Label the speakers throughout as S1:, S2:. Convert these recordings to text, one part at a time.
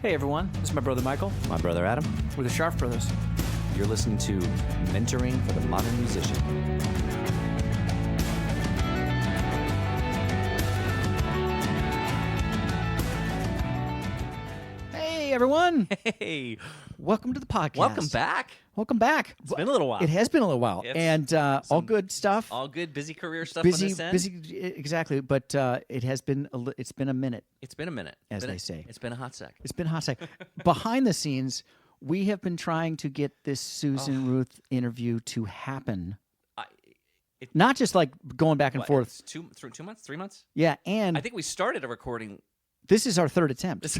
S1: Hey everyone, this is my brother Michael.
S2: My brother Adam.
S1: We're the Scharff brothers.
S2: You're listening to Mentoring for the Modern Musician.
S1: Hey everyone,
S2: Hey,
S1: welcome to the podcast.
S2: welcome back.
S1: Welcome back.
S2: It's been a little while.
S1: It has been a little while,
S2: It's
S1: and all good stuff.
S2: All good, busy career stuff
S1: busy,
S2: on this end.
S1: busy, exactly. But it has been it's been a minute,
S2: It's been a minute.
S1: as they say.
S2: It's been a hot sec.
S1: It's been a hot sec. Behind the scenes, we have been trying to get this Susan Ruth interview to happen. Not just like going back and
S2: What,
S1: forth.
S2: it's 2 months, 3 months?
S1: Yeah, and
S2: I think we started a recording.
S1: this is our third attempt.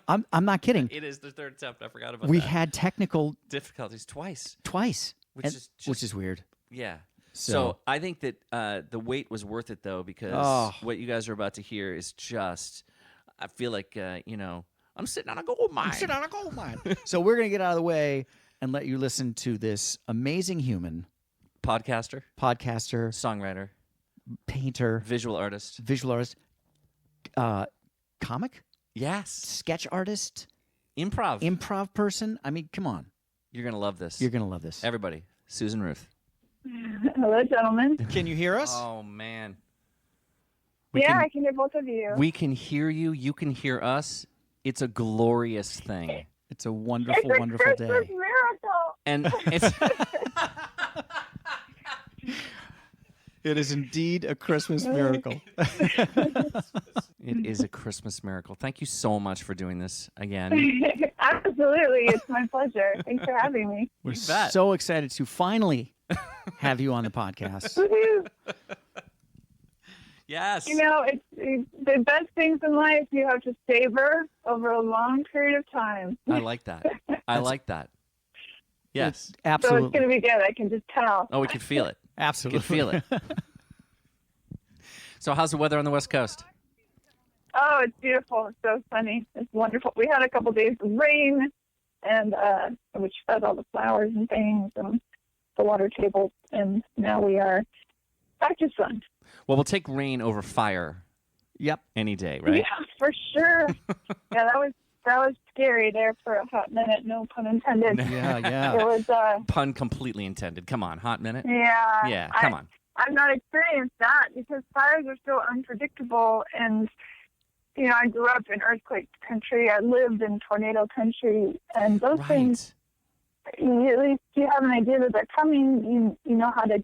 S1: I'm not kidding.
S2: It is the third attempt. I forgot about
S1: We
S2: that.
S1: had technical
S2: Difficulties twice.
S1: which is weird.
S2: Yeah.
S1: So-
S2: So I think that the wait was worth it, though, because what you guys are about to hear is just, I feel like, I'm sitting on a gold mine.
S1: So we're gonna get out of the way and let you listen to this amazing human,
S2: Podcaster,
S1: podcaster,
S2: songwriter,
S1: painter,
S2: visual artist.
S1: visual artist, comic,
S2: Yes.
S1: sketch artist,
S2: Improv.
S1: improv person. I mean, come on,
S2: You're going to love this.
S1: you're gonna love this.
S2: Everybody, Susan Ruth.
S3: Hello, gentlemen.
S1: Can you hear us?
S2: Oh, man.
S3: I can hear both of you.
S2: We can hear you. You can hear us. It's a glorious thing.
S1: It's a wonderful,
S3: It's a
S1: wonderful
S3: Christmas
S1: day.
S3: miracle.
S2: And it's
S1: It is indeed a Christmas miracle.
S2: it is a Christmas miracle. Thank you so much for doing this again.
S3: Absolutely. It's my pleasure. Thanks for having me.
S1: We're
S2: bet.
S1: so excited to finally have you on the podcast.
S3: Woohoo.
S2: Yes.
S3: You know, it's the best things in life you have to savor over a long period of time.
S2: I like that. I like that. Yes.
S3: So it's
S1: Absolutely.
S3: going to be good. I can just tell.
S2: Oh, we can feel it.
S1: Absolutely.
S2: Can feel it. So how's the weather on the West Coast?
S3: Oh, it's beautiful. It's so sunny. It's wonderful. We had a couple days of rain, and which fed all the flowers and things and the water tables, and now we are back to sun.
S2: Well, we'll take rain over fire
S1: Yep.
S2: any day, right?
S3: Yeah, for sure. Yeah, that was scary there for a hot minute. No pun intended.
S1: Yeah,
S3: It
S1: yeah.
S3: was.
S2: Pun completely intended. Come on, hot minute.
S3: Yeah.
S2: Yeah, come on.
S3: I've not experienced that because fires are so unpredictable, and I grew up in earthquake country. I lived in tornado country, and those things. At least you have an idea that they're coming. You know how to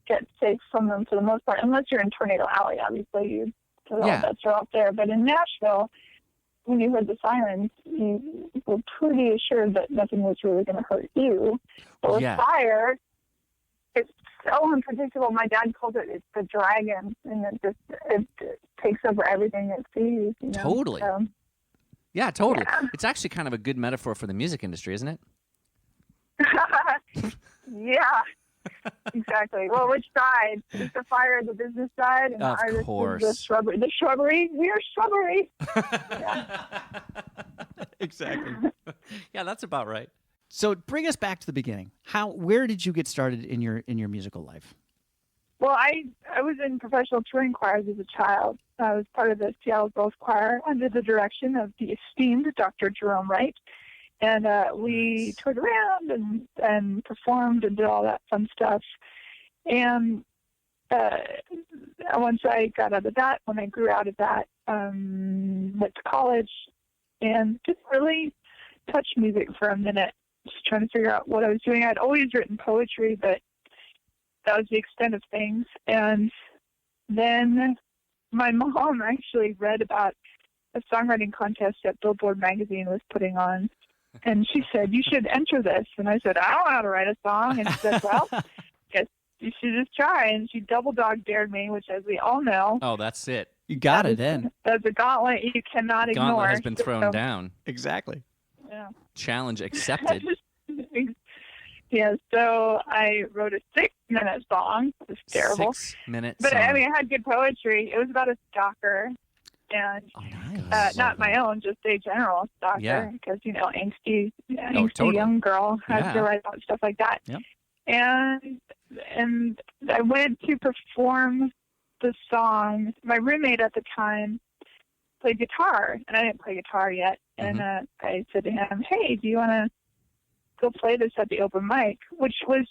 S3: get safe from them for the most part, unless you're in Tornado Alley. Obviously, all bets are out there. But in Nashville, when you heard the sirens, you were pretty assured that nothing was really going to hurt you. But with fire, it's so unpredictable. My dad calls it's the dragon, and it takes over everything it sees.
S2: Totally. Yeah, totally.
S3: Yeah.
S2: It's actually kind of a good metaphor for the music industry, isn't it?
S3: Yeah. Exactly. Well, which side? Is the fire the business side, and the
S2: Of
S3: artist
S2: course.
S3: is the shrubbery? The shrubbery. We are shrubbery.
S1: Exactly.
S2: Yeah, that's about right.
S1: So bring us back to the beginning. Where did you get started in your musical life?
S3: Well, I was in professional touring choirs as a child. I was part of the Seattle Girls Choir under the direction of the esteemed Dr. Jerome Wright. And we toured around and performed and did all that fun stuff. And once I got out of that, when I grew out of that, went to college and didn't really touch music for a minute, just trying to figure out what I was doing. I'd always written poetry, but that was the extent of things. And then my mom actually read about a songwriting contest that Billboard magazine was putting on. And she said, you should enter this. And I said, I don't know how to write a song. And she said, well, guess you should just try. And she double dog dared me, which, as we all know,
S2: Oh, that's it.
S1: You got it then.
S3: that's a gauntlet you cannot ignore.
S2: Gauntlet has been thrown
S3: So,
S2: down.
S1: Exactly.
S3: Yeah.
S2: Challenge accepted.
S3: Yeah, so I wrote a 6-minute song. It was terrible.
S2: 6-minute
S3: But
S2: song.
S3: I mean, it had good poetry. It was about a stalker. And
S2: Oh, nice.
S3: not my own, just a general stalker.
S2: Yeah.
S3: Because, angsty
S2: totally.
S3: young girl has
S2: Yeah.
S3: to write about stuff like that.
S1: Yep.
S3: And I went to perform the song. My roommate at the time play guitar, and I didn't play guitar yet. And I said to him, "Hey, do you want to go play this at the open mic?" Which was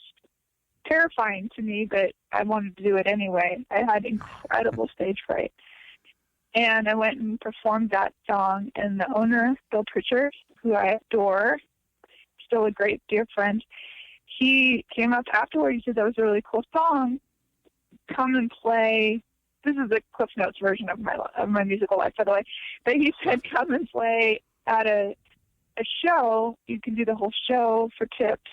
S3: terrifying to me, but I wanted to do it anyway. I had incredible stage fright. And I went and performed that song, and the owner, Bill Pritchard, who I adore, still a great dear friend, he came up afterward. He said, "That was a really cool song. Come and play." This is the Cliff Notes version of my musical life, by the way. But he said, "Come and play at a show. You can do the whole show for tips.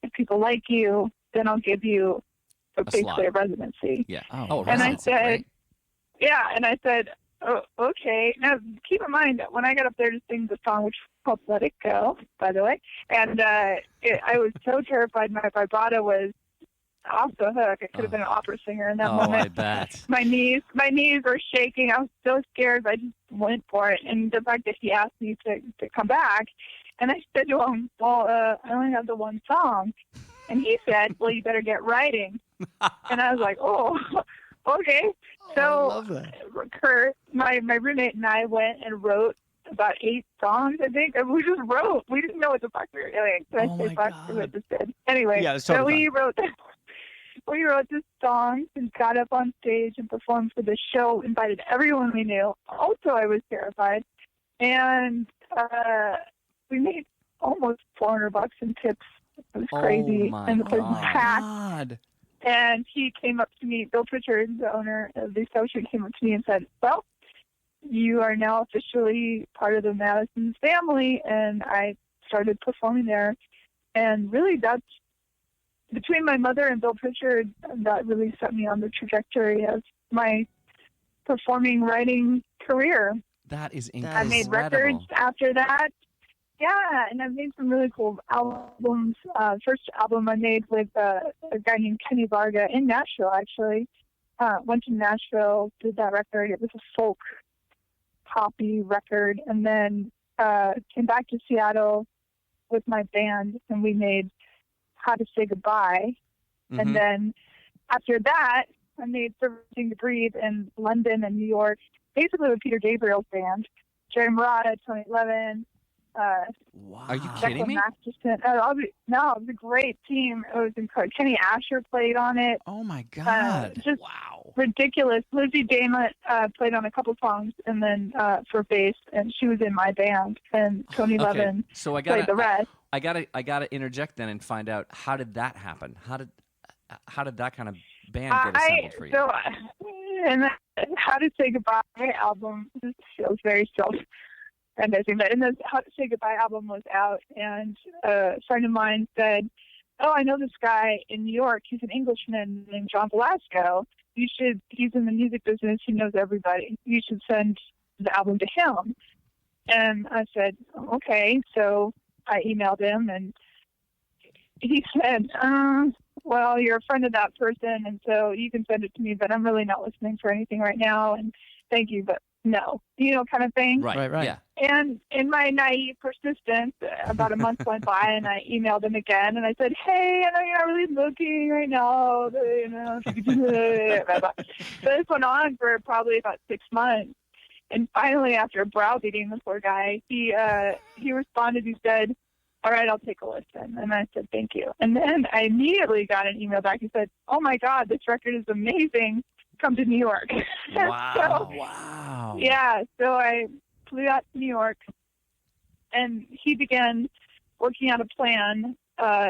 S3: If people like you, then I'll give you basically a residency."
S2: Yeah.
S1: Oh,
S3: and I
S2: residency,
S3: said,
S2: right?
S3: "Yeah." And I said, "Oh, okay." Now, keep in mind that when I got up there to sing the song, which was called "Let It Go," by the way, and I was so terrified. My vibrato was off the hook. I could have been an opera singer in that moment.
S2: I bet.
S3: My knees were shaking. I was so scared, but I just went for it. And the fact that he asked me to come back, and I said to him, "Well, I only have the one song," and he said, "Well, you better get writing." And I was like, "Oh, okay." So,
S1: I love that.
S3: Kurt, my roommate and I went and wrote about 8 songs, I think. And we just wrote. We didn't know what the fuck we were doing. So
S1: Oh
S3: I
S1: my
S3: say fuck,
S1: God.
S3: we just did. Anyway,
S1: Yeah, it's
S3: so
S1: totally
S3: we wrote this song and got up on stage and performed for the show, invited everyone we knew. Also, I was terrified. And we made almost $400 in tips. It was crazy.
S2: my
S3: And the place was
S2: God.
S3: packed.
S1: God.
S3: And he came up to me, Bill Pritchard, the owner of the associate, came up to me and said, "Well, you are now officially part of the Madison's family." And I started performing there. And really, that's between my mother and Bill Pritchard, that really set me on the trajectory of my performing writing career.
S2: That is
S3: I
S2: incredible.
S3: made records after that. Yeah, and I've made some really cool albums. First album I made with a guy named Kenny Varga in Nashville, actually. Went to Nashville, did that record. It was a folk poppy record. And then came back to Seattle with my band, and we made How to Say Goodbye. And then after that, I made Everything to Breathe in London and New York, basically with Peter Gabriel's band. Jerry Murata, Tony Levin,
S1: Wow.
S2: Are you kidding me?
S3: Masterson. It was a great team. It was incredible. Kenny Asher played on it.
S1: Oh my God.
S3: Just
S2: Wow.
S3: ridiculous. Lizzie Damon played on a couple songs, and then for bass, and she was in my band. And Tony Levin
S2: So I
S3: played the rest.
S2: I gotta interject then and find out, how did that happen? How did that kind of band get assembled for you?
S3: So, and the How to Say Goodbye album, this feels very self-aggrandizing, but the How to Say Goodbye album was out, and a friend of mine said, "Oh, I know this guy in New York. He's an Englishman named John Velasco. He's in the music business. He knows everybody. You should send the album to him." And I said, "Okay." So I emailed him, and he said, "Well, you're a friend of that person, and so you can send it to me, but I'm really not listening for anything right now, and thank you, but no," kind of thing.
S2: Right.
S1: Right.
S2: Yeah.
S3: And in my naive persistence, about a month went by, and I emailed him again, and I said, "Hey, I know you're not really looking right now, but, if you could do it." So this went on for probably about 6 months. And finally, after browbeating the poor guy, he responded. He said, "All right, I'll take a listen." And I said, "Thank you." And then I immediately got an email back. He said, "Oh my God, this record is amazing. Come to New York."
S2: Wow.
S1: Wow.
S3: Yeah, so I flew out to New York, and he began working out a plan.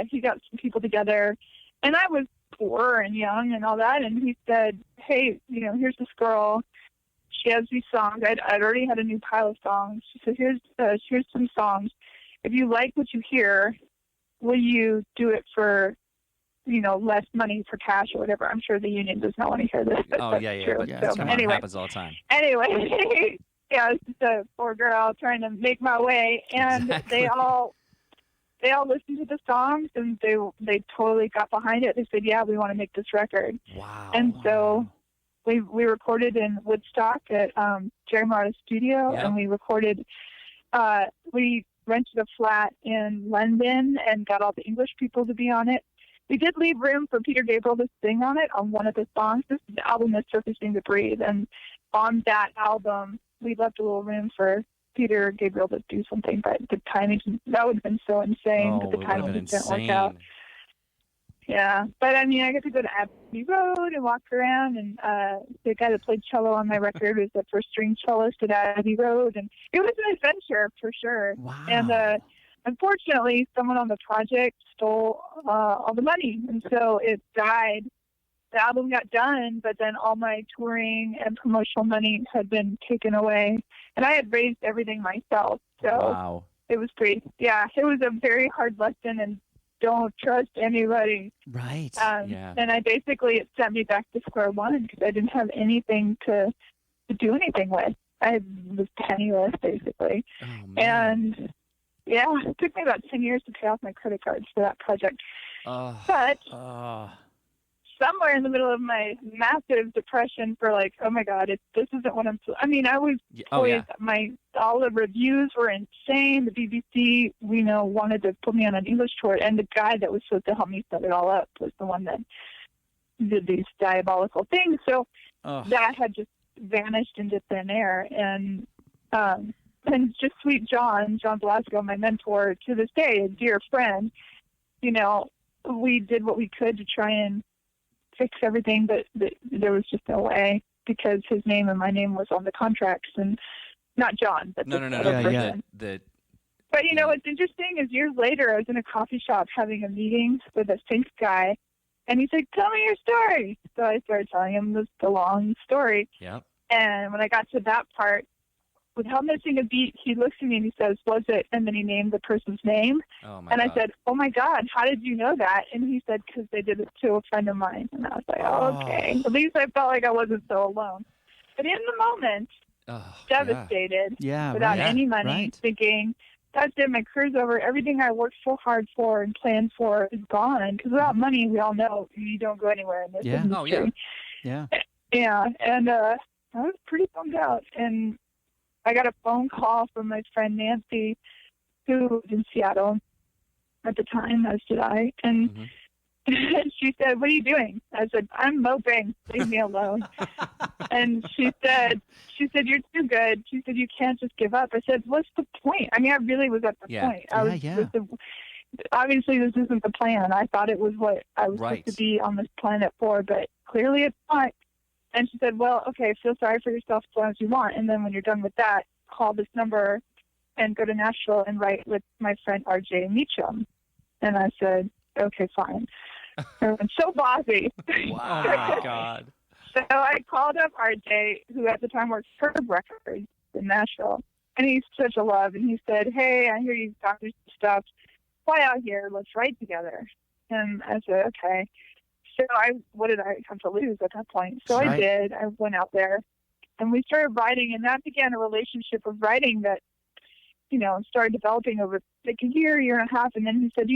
S3: He got some people together, and I was poor and young and all that, and he said, "Hey, here's this girl. She has these songs." I'd already had a new pile of songs. She said, here's some songs. If you like what you hear, will you do it for, less money for cash or whatever? I'm sure the union does not want to hear this. But
S2: Oh,
S3: that's
S2: yeah.
S3: true.
S2: But
S1: Yeah,
S3: So,
S2: it
S3: anyway,
S2: happens all the time.
S3: Anyway, yeah, it's just a poor girl trying to make my way, and
S2: Exactly.
S3: they all listened to the songs, and they totally got behind it. They said, "Yeah, we want to make this record."
S2: Wow.
S3: And so we recorded in Woodstock at Jerry Marta's studio,
S2: Yep.
S3: and we recorded. We rented a flat in London and got all the English people to be on it. We did leave room for Peter Gabriel to sing on it on one of the songs. The album is Everything to Breathe, and on that album, we left a little room for Peter Gabriel to do something, but the timing, that would have been so insane, but the timing just didn't work out. Yeah, but I mean, I get to go to Abbey Road and walk around, and the guy that played cello on my record was the first string cellist at Abbey Road, and it was an adventure for sure.
S1: Wow.
S3: And unfortunately, someone on the project stole all the money, and so it died. The album got done, but then all my touring and promotional money had been taken away, and I had raised everything myself. So It was great. Yeah, it was a very hard lesson, and don't trust anybody.
S1: Right.
S3: And it sent me back to square one because I didn't have anything to do anything with. I was penniless, basically.
S2: Oh, man.
S3: And yeah, it took me about 10 years to pay off my credit cards for that project. But somewhere in the middle of my massive depression for like, oh my God, this isn't what I'm. I mean, I was poised. All the reviews were insane. The BBC, wanted to put me on an English tour, and the guy that was supposed to help me set it all up was the one that did these diabolical things. So that had just vanished into thin air, and just sweet John Blasco, my mentor to this day, a dear friend. We did what we could to try and fix everything, but there was just no way because his name and my name was on the contracts, and not John, but
S2: no.
S3: Person. But what's interesting is years later, I was in a coffee shop having a meeting with a sync guy, and he's like, "Tell me your story." So I started telling him the long story.
S2: Yep.
S3: And when I got to that part, without missing a beat, he looks at me and he says, "Was it?" And then he named the person's name.
S2: Oh my
S3: and
S2: God.
S3: I said, "Oh my God, how did you know that?" And he said, "Because they did it to a friend of mine." And I was like, okay. At least I felt like I wasn't so alone. But in the moment, devastated, without any money, thinking, that's it, my career's over. Everything I worked so hard for and planned for is gone. Because without money, we all know you don't go anywhere in this industry. Yeah. And I was pretty bummed out. And I got a phone call from my friend Nancy, who was in Seattle at the time, as did I. And she said, "What are you doing?" I said, "I'm moping. Leave me alone." And she said, "You're too good." She said, "You can't just give up." I said, "What's the point?" I mean, I really was at the point. Obviously, this isn't the plan. I thought it was what I was supposed to be on this planet for, but clearly it's not. And she said, "Well, okay, feel sorry for yourself as long as you want. And then when you're done with that, call this number and go to Nashville and write with my friend RJ Meacham." And I said, "Okay, fine." I'm so bossy.
S2: Wow. Oh, my God.
S3: So I called up RJ, who at the time worked for Records in Nashville. And he's such a love. And he said, "Hey, I hear you doctors stuff. Fly out here. Let's write together." And I said, okay. So what did I have to lose at that point? So I did. I went out there and we started writing, and that began a relationship of writing that, started developing over like a year and a half. And then he said,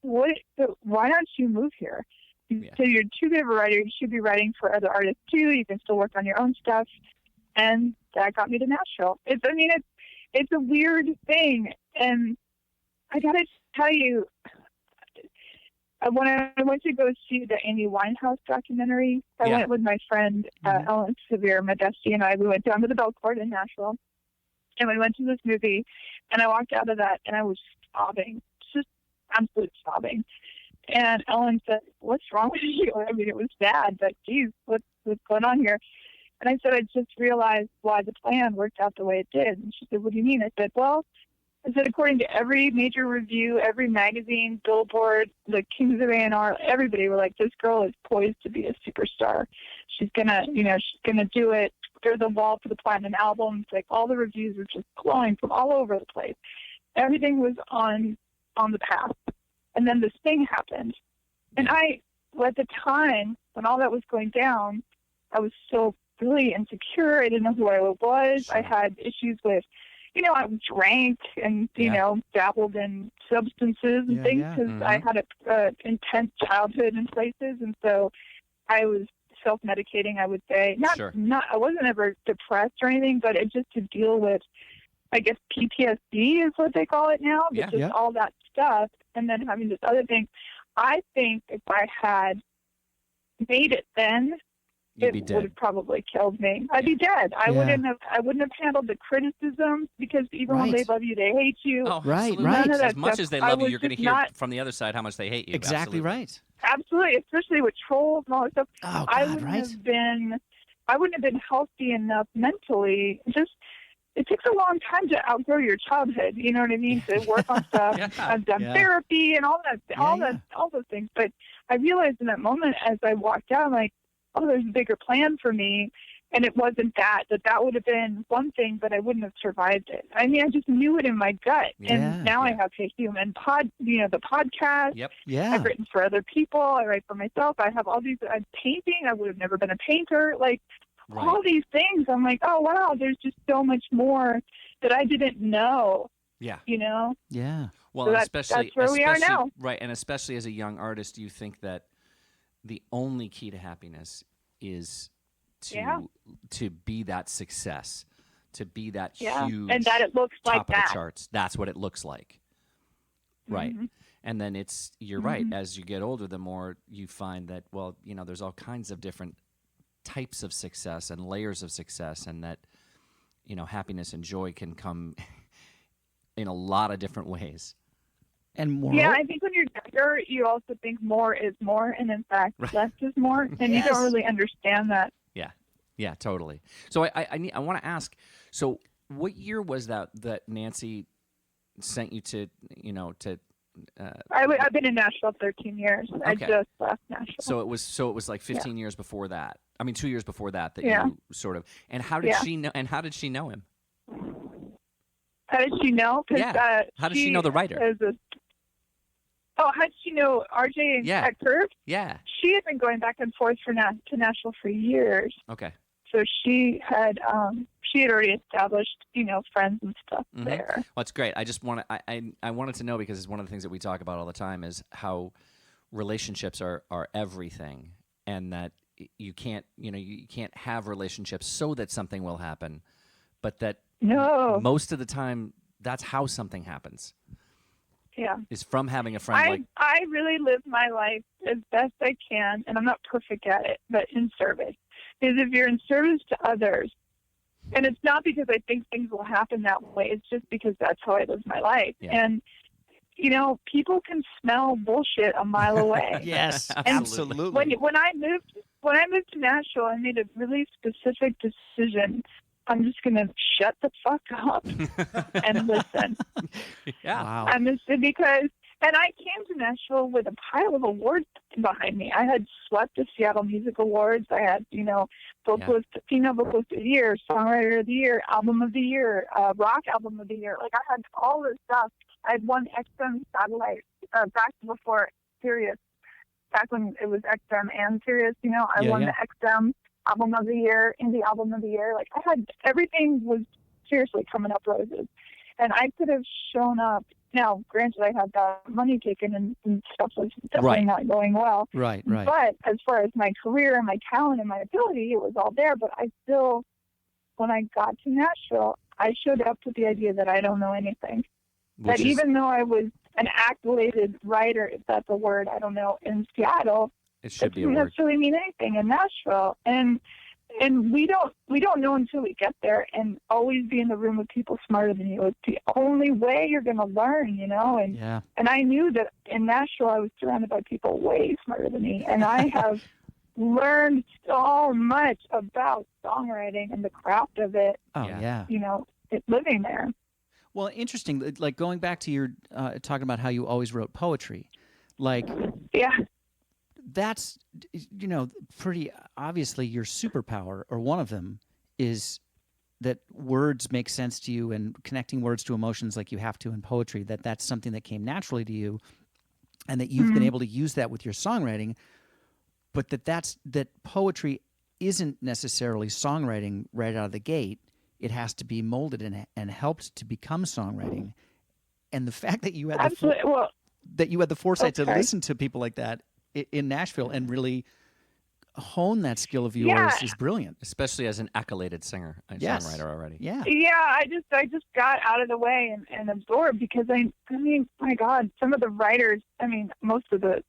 S3: why don't you move here? He said, "You're too good of a writer. You should be writing for other artists too. You can still work on your own stuff." And that got me to Nashville. It's a weird thing. And I got to tell you, when I went to go see the Amy Winehouse documentary, I went with my friend Ellen Sevier, my bestie, and we went down to the Belcourt in Nashville, and we went to this movie, and I walked out of that, and I was sobbing, just absolute sobbing. And Ellen said, "What's wrong with you?" I mean, it was bad, but geez, what's going on here? And I said, "I just realized why the plan worked out the way it did." And she said, "What do you mean?" I said, according to every major review, every magazine, Billboard, the Kings of A&R, everybody were like, "This girl is poised to be a superstar. She's gonna do it. There's a wall for the platinum albums." Like, all the reviews were just glowing from all over the place. Everything was on the path. And then this thing happened. And at the time, when all that was going down, I was so really insecure. I didn't know who I was. I had issues with, I drank and, dabbled in substances and things because I had an intense childhood in places. And so I was self-medicating, I would say. I wasn't ever depressed or anything, but it just to deal with, I guess, PTSD is what they call it now, but just all that stuff. And then having this other thing, I think if I had made it then,
S2: You'd be dead.
S3: would have probably killed me. I'd be dead. I wouldn't have handled the criticism, because even when they love you, they hate you.
S2: Oh,
S1: right,
S2: absolutely.
S1: right.
S2: As much as they love you, you're going to hear from the other side how much they hate you.
S1: Exactly
S2: Absolutely.
S1: right.
S3: Absolutely, especially with trolls and all that stuff.
S1: Oh, God,
S3: I wouldn't have been healthy enough mentally. It takes a long time to outgrow your childhood. You know what I mean? To work on stuff. I've done therapy and all those things. But I realized in that moment, as I walked out, like, oh, there's a bigger plan for me. And it wasn't that would have been one thing, but I wouldn't have survived it. I mean, I just knew it in my gut. And now I have Hey Human the podcast.
S2: Yep.
S1: Yeah.
S3: I've written for other people. I write for myself. I have all these. I'm painting. I would have never been a painter. Like, all these things. I'm like, oh, wow, there's just so much more that I didn't know.
S2: Yeah.
S3: You know?
S1: Yeah.
S2: Well,
S3: So
S2: that's
S3: where we are now.
S2: Right. And especially as a young artist, you think that the only key to happiness is to be that success, to be that huge,
S3: and that it looks like
S2: top of the charts. That's what it looks like. Right.
S3: Mm-hmm.
S2: And then you're right. As you get older, the more you find that, well, you know, there's all kinds of different types of success and layers of success, and that, you know, happiness and joy can come in a lot of different ways.
S1: And more.
S3: Yeah, I think when you're younger, you also think more is more, and in fact, less is more, and you don't really understand that.
S2: Yeah, totally. So I want to ask. So, what year was that Nancy sent you to? You know, to.
S3: I've been in Nashville 13 years. Okay. I just left Nashville.
S2: So it was like 15 years before that. I mean, 2 years before that you sort of. And how did she know? And how did she know him?
S3: How did she know?
S2: How did she know the writer?
S3: How did she know RJ at Curve?
S2: Yeah.
S3: She had been going back and forth to Nashville for years.
S2: Okay.
S3: So she had already established, you know, friends and stuff there.
S2: Well, that's great. I just I wanted to know, because it's one of the things that we talk about all the time, is how relationships are everything, and that you can't have relationships so that something will happen, but that most of the time that's how something happens.
S3: Yeah.
S2: Is from having a friend
S3: I really live my life as best I can, and I'm not perfect at it, but in service. Because if you're in service to others, and it's not because I think things will happen that way, it's just because that's how I live my life. Yeah. And, you know, people can smell bullshit a mile away.
S1: Yes,
S3: and
S1: absolutely.
S3: When I moved to Nashville, I made a really specific decision. I'm just going to shut the fuck up and listen.
S2: Yeah.
S1: Wow.
S3: And I came to Nashville with a pile of awards behind me. I had swept the Seattle Music Awards. I had, you know, Female Vocalist of the Year, Songwriter of the Year, Album of the Year, Rock Album of the Year. Like, I had all this stuff. I had won XM Satellite back before Sirius, back when it was XM and Sirius, you know. I won the XM Album of the Year, Indie Album of the Year. Like, I had everything was seriously coming up roses. And I could have shown up. Now, granted, I had the money taken and stuff was definitely not going well.
S1: Right.
S3: But as far as my career and my talent and my ability, it was all there. But I still, when I got to Nashville, I showed up with the idea that I don't know anything. Even though I was an accoladed writer, if that's a word, I don't know, in Seattle,
S2: it should be a word.
S3: Doesn't necessarily mean anything in Nashville. And we don't know until we get there, and always be in the room with people smarter than you. It's the only way you're going to learn, you know. And I knew that in Nashville I was surrounded by people way smarter than me, and I have learned so much about songwriting and the craft of it.
S1: Oh yeah.
S3: You know, living there.
S1: Well, interesting. Like going back to your talking about how you always wrote poetry, like that's, you know, pretty obviously your superpower, or one of them, is that words make sense to you, and connecting words to emotions like you have to in poetry, that's something that came naturally to you, and that you've been able to use that with your songwriting, but that poetry isn't necessarily songwriting right out of the gate. It has to be molded and helped to become songwriting. And the fact that you had the foresight to listen to people like that in Nashville and really hone that skill of yours is brilliant,
S2: especially as an accoladed singer and songwriter already.
S3: Yeah, I just got out of the way and absorbed, because I mean, my God, some of the writers, I mean, most of the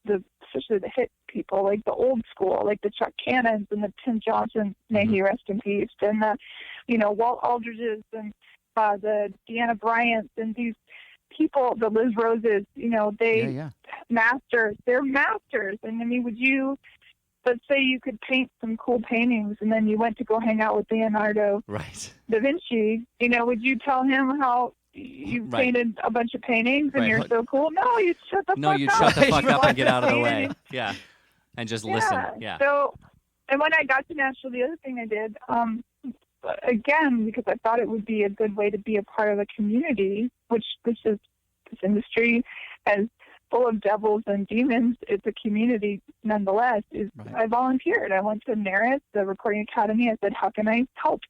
S3: especially the hit people, like the old school, like the Chuck Cannons and the Tim Johnson, may he rest in peace, and the, Walt Aldridges and the Deanna Bryants and these people, the Liz Roses, they're masters. And I mean, let's say you could paint some cool paintings and then you went to go hang out with Leonardo da Vinci, would you tell him how you painted a bunch of paintings and you're so cool? No, you'd shut the fuck up.
S2: No, you'd shut the fuck up and get out of the way. Yeah. And just listen. Yeah.
S3: So, and when I got to Nashville, the other thing I did, again, because I thought it would be a good way to be a part of a community, which this industry, as full of devils and demons, it's a community nonetheless, I volunteered. I went to NARIS, the Recording Academy. I said, how can I help?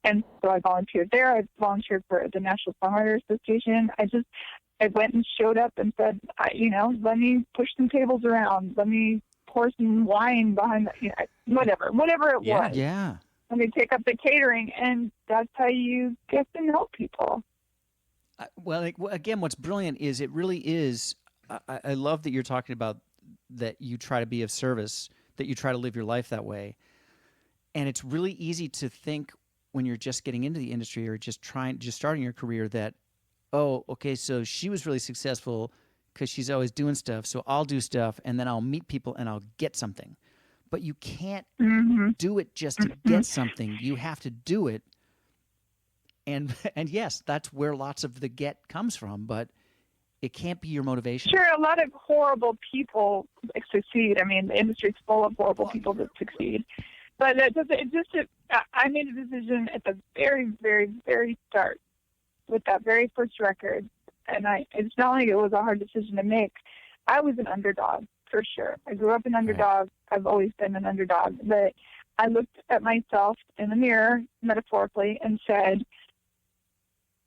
S3: And so I volunteered there. I volunteered for the National Songwriter Association. I went and showed up and said, let me push some tables around. Let me pour some wine behind whatever it was.
S1: Yeah.
S3: Let me take up the catering. And that's how you get to know people.
S1: Well, again, what's brilliant is it really is, I love that you're talking about that you try to be of service, that you try to live your life that way. And it's really easy to think when you're just getting into the industry or just starting your career that, oh, okay, so she was really successful because she's always doing stuff, so I'll do stuff and then I'll meet people and I'll get something. But you can't do it just to get something. You have to do it. And yes, that's where lots of the get comes from, but it can't be your motivation.
S3: Sure, a lot of horrible people succeed. I mean, the industry's full of horrible people that succeed. But I made a decision at the very, very, very start with that very first record. And it's not like it was a hard decision to make. I was an underdog, for sure. I grew up an underdog. I've always been an underdog. But I looked at myself in the mirror, metaphorically, and said,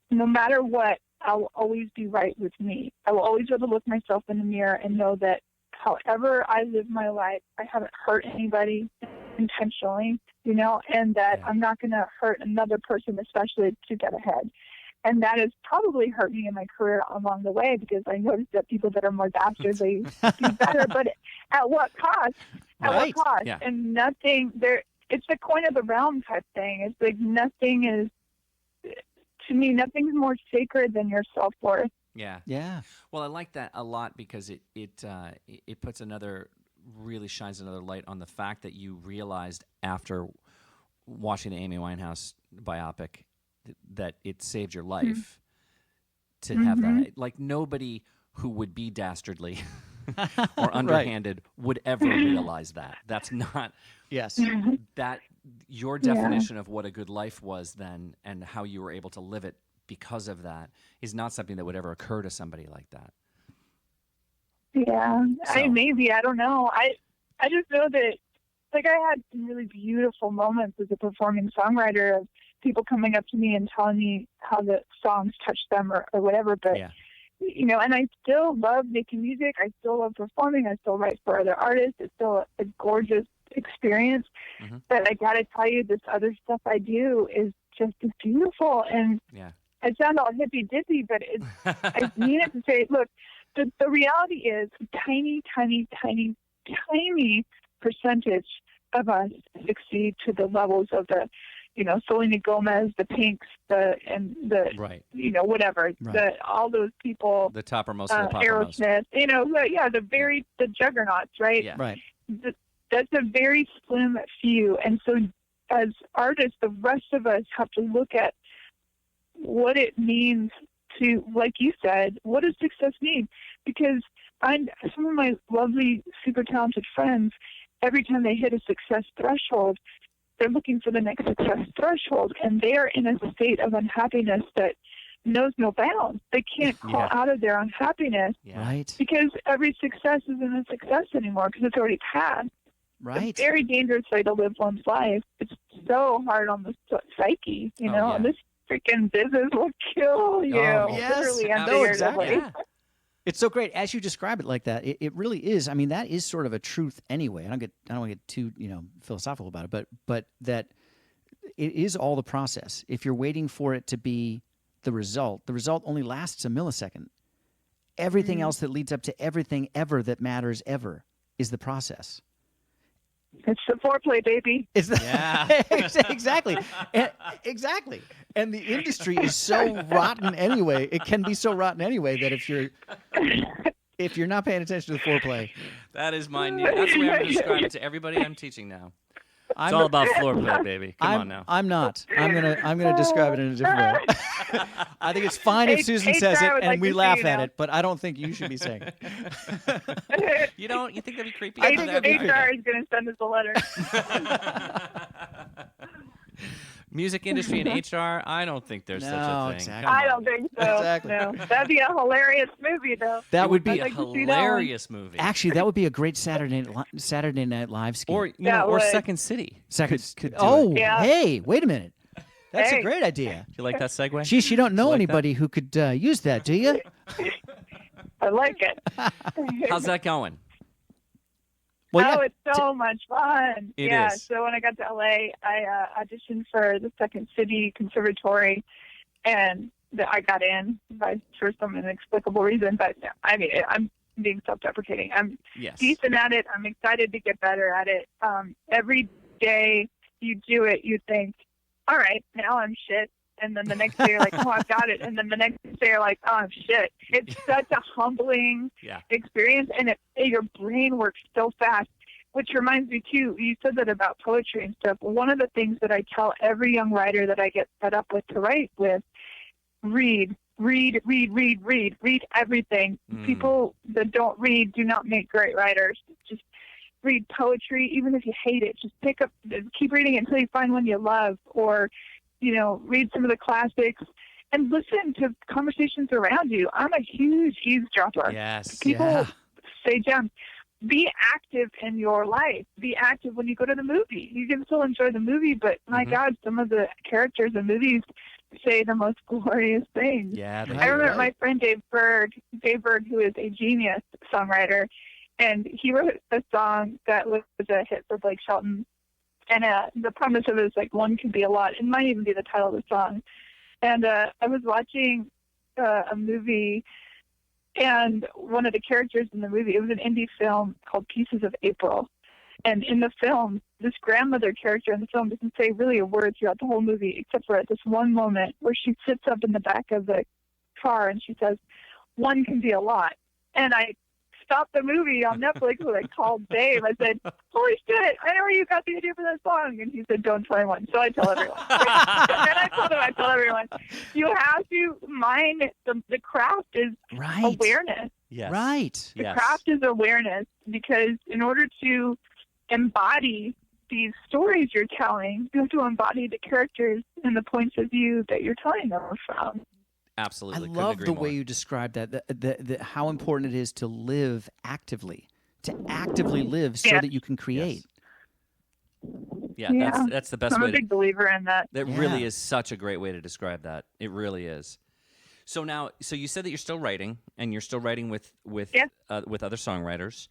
S3: no matter what, I will always be right with me. I will always be able to look myself in the mirror and know that however I live my life, I haven't hurt anybody intentionally, and that I'm not going to hurt another person, especially to get ahead. And that has probably hurt me in my career along the way because I noticed that people that are more dastardly do better, but at what cost? At what cost?
S2: Yeah.
S3: And nothing there. It's the coin of the realm type thing. It's like nothing is. To me, nothing's more sacred than your self-worth.
S2: Yeah.
S1: Yeah.
S2: Well, I like that a lot because it puts really shines another light on the fact that you realized after watching the Amy Winehouse biopic that it saved your life to have that. Like nobody who would be dastardly or underhanded would ever realize that. That's not.
S1: Yes.
S2: That your definition of what a good life was then and how you were able to live it because of that is not something that would ever occur to somebody like that.
S3: Yeah.
S2: So.
S3: I don't know. I just know that I had some really beautiful moments as a performing songwriter of people coming up to me and telling me how the songs touched them or whatever. But, and I still love making music. I still love performing. I still write for other artists. It's still a gorgeous experience. But I got to tell you, this other stuff I do is just as beautiful. And it sounds all hippy-dippy, but I mean it to say, look, the reality is tiny, tiny, tiny, tiny percentage of us succeed to the levels of the, Selena Gomez, the Pinks, whatever, all those people,
S2: the toppermost of the poppermost.
S3: Aerosmith, the juggernauts, right?
S2: Yeah.
S1: Right.
S3: That's a very slim few. And so as artists, the rest of us have to look at what it means to, like you said, what does success mean? Because some of my lovely, super talented friends, every time they hit a success threshold, they're looking for the next success threshold, and they are in a state of unhappiness that knows no bounds. They can't crawl out of their unhappiness because every success isn't a success anymore because it's already passed.
S1: Right.
S3: It's a very dangerous way to live one's life. It's so hard on the psyche, This freaking business will kill you. Literally and figuratively.
S1: Yeah. It's so great as you describe it like that. It really is. I mean, that is sort of a truth anyway. I don't want to get too philosophical about it, but that it is all the process. If you're waiting for it to be the result only lasts a millisecond. Everything else that leads up to everything ever that matters ever is the process.
S3: It's the foreplay, baby.
S1: It's the,
S2: Yeah.
S1: exactly. Exactly. And the industry is so rotten anyway. It can be so rotten anyway that if you're not paying attention to the foreplay,
S2: That's the way I'm going to describe it to everybody I'm teaching now. It's all about floor play, baby. Come on now.
S1: I'm not. I'm gonna describe it in a different way. I think it's fine if Susan says it
S3: would
S1: and
S3: like
S1: we
S3: to see
S1: laugh
S3: you
S1: at
S3: now.
S1: it, but I don't think you should be saying it.
S2: You don't? You think that'd be creepy?
S3: I think HR is going to send us a letter.
S2: Music industry and HR, I don't think there's such
S1: No,
S2: a thing.
S1: exactly.
S2: Come
S3: I
S2: on.
S3: don't think so.
S1: Exactly.
S3: No, that'd be a hilarious movie, though.
S1: That would
S2: Be
S1: be
S2: a
S3: like to see that one.
S2: hilarious movie.
S1: actually that would be a great Saturday Night Live scheme.
S2: Or
S3: That
S2: or
S3: would.
S2: Second City.
S1: Second.
S2: do
S1: Oh,
S2: it.
S3: Yeah.
S1: hey, wait a minute. That's a
S3: Hey.
S1: great idea.
S2: You like that segue?
S1: Geez, you don't know
S2: like that?
S1: anybody who could use that, do you?
S3: I like it.
S2: How's that going?
S1: Well,
S3: Oh,
S1: yeah.
S3: it's so much fun.
S2: It
S3: yeah.
S2: is.
S3: So when I got to LA, I auditioned for the Second City Conservatory, and I got in for some inexplicable reason. But I mean, I'm being self-deprecating. I'm
S2: Yes.
S3: decent at it. I'm excited to get better at it. Every day you do it, you think, all right, now I'm shit. And then the next day you're like, oh, I've got it. And then the next day you're like, oh, I'm shit. It's such a humbling
S2: Yeah.
S3: experience, and your brain works so fast. Which reminds me, too, you said that about poetry and stuff. One of the things that I tell every young writer that I get set up with to write with, read everything.
S2: Mm.
S3: People that don't read do not make great writers. Just read poetry, even if you hate it. Just keep reading it until you find one you love, or read some of the classics and listen to conversations around you. I'm a huge eavesdropper.
S2: Yes.
S3: People
S1: Yeah.
S3: say, Jen, be active in your life. Be active when you go to the movie. You can still enjoy the movie, but my God, some of the characters in movies say the most glorious things.
S2: Yeah.
S1: Right.
S3: I remember my friend Dave Berg, who is a genius songwriter, and he wrote a song that was a hit for Blake Shelton. And the premise of it is like, one can be a lot. It might even be the title of the song. And I was watching a movie, and one of the characters in the movie, it was an indie film called Pieces of April. And in the film, this grandmother character in the film doesn't say really a word throughout the whole movie, except for at this one moment where she sits up in the back of the car and she says, one can be a lot. And I stopped the movie on Netflix and I called Dave. I said, holy shit, I know where you got the idea for that song. And he said, don't tell anyone. So I tell everyone. And then I tell everyone, you have to mind the craft is
S1: Right.
S3: awareness.
S2: Yes.
S1: Right.
S3: The
S2: Yes.
S3: craft is awareness, because in order to embody these stories you're telling, you have to embody the characters and the points of view that you're telling them from.
S2: Absolutely.
S1: I
S2: Couldn't
S1: love
S2: agree
S1: the
S2: more.
S1: way you described that. How important it is to live actively, to actively live so
S3: Yeah.
S1: that you can create.
S2: Yeah,
S3: Yeah.
S2: that's the best
S3: I'm
S2: way
S3: a
S2: to
S3: big believer in that.
S2: That
S1: Yeah.
S2: really is such a great way to describe that. It really is. So you said that you're still writing, and you're still writing with
S3: Yeah.
S2: Other songwriters.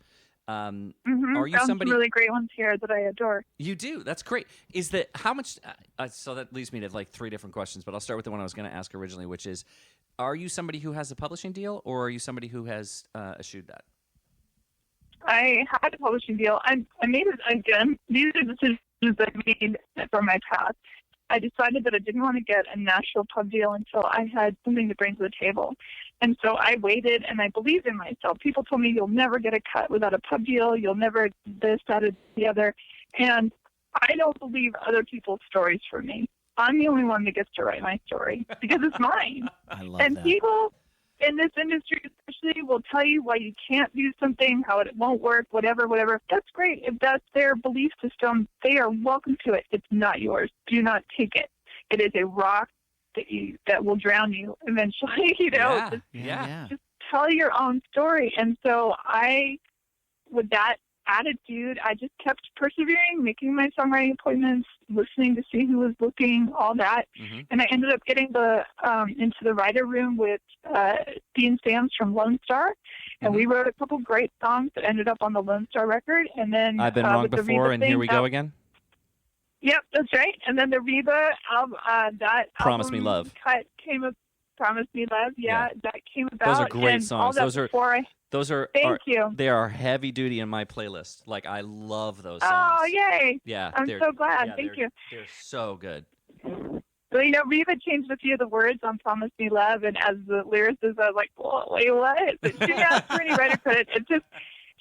S3: Mm-hmm.
S2: Are you
S3: Found
S2: somebody?
S3: some really great ones here that I adore.
S2: You do. That's great. Is that how much? So that leads me to like three different questions, but I'll start with the one I was going to ask originally, which is: are you somebody who has a publishing deal, or are you somebody who has eschewed that?
S3: I had a publishing deal. I made it again. These are decisions that I made from my past. I decided that I didn't want to get a national pub deal until I had something to bring to the table. And so I waited, and I believed in myself. People told me, you'll never get a cut without a pub deal. You'll never this, that, or the other. And I don't believe other people's stories for me. I'm the only one that gets to write my story because it's mine.
S1: I love
S3: And
S1: that.
S3: people in this industry especially will tell you why you can't do something, how it won't work, whatever. That's great. If that's their belief system, they are welcome to it. It's not yours. Do not take it. It is a rock that will drown you eventually.
S2: Yeah.
S3: Just
S2: Yeah.
S3: tell your own story. And so with that attitude, I just kept persevering, making my songwriting appointments, listening to see who was looking, all that.
S2: Mm-hmm.
S3: And I ended up getting into the writer room with Dean Sams from Lone Star, and we wrote a couple great songs that ended up on the Lone Star record. And then
S2: I've been wrong
S3: with the
S2: before,
S3: Reba
S2: and here
S3: thing,
S2: we go again.
S3: Yep, that's right. And then the Reba album, that
S2: Promise Me
S3: album
S2: Love.
S3: cut came up. Promise Me Love, yeah, that came about.
S2: Those are great
S3: and
S2: songs.
S3: All that
S2: Those are-
S3: before
S2: Those are
S3: Thank you.
S2: They are heavy duty in my playlist. Like, I love those songs.
S3: Oh, yay.
S2: Yeah.
S3: I'm so glad.
S2: Yeah,
S3: Thank you.
S2: They're so good.
S3: Well, Reba changed a few of the words on Promise Me Love, and as the lyricist, I was like, whoa, wait, what? But she asked for any writer credit. It just,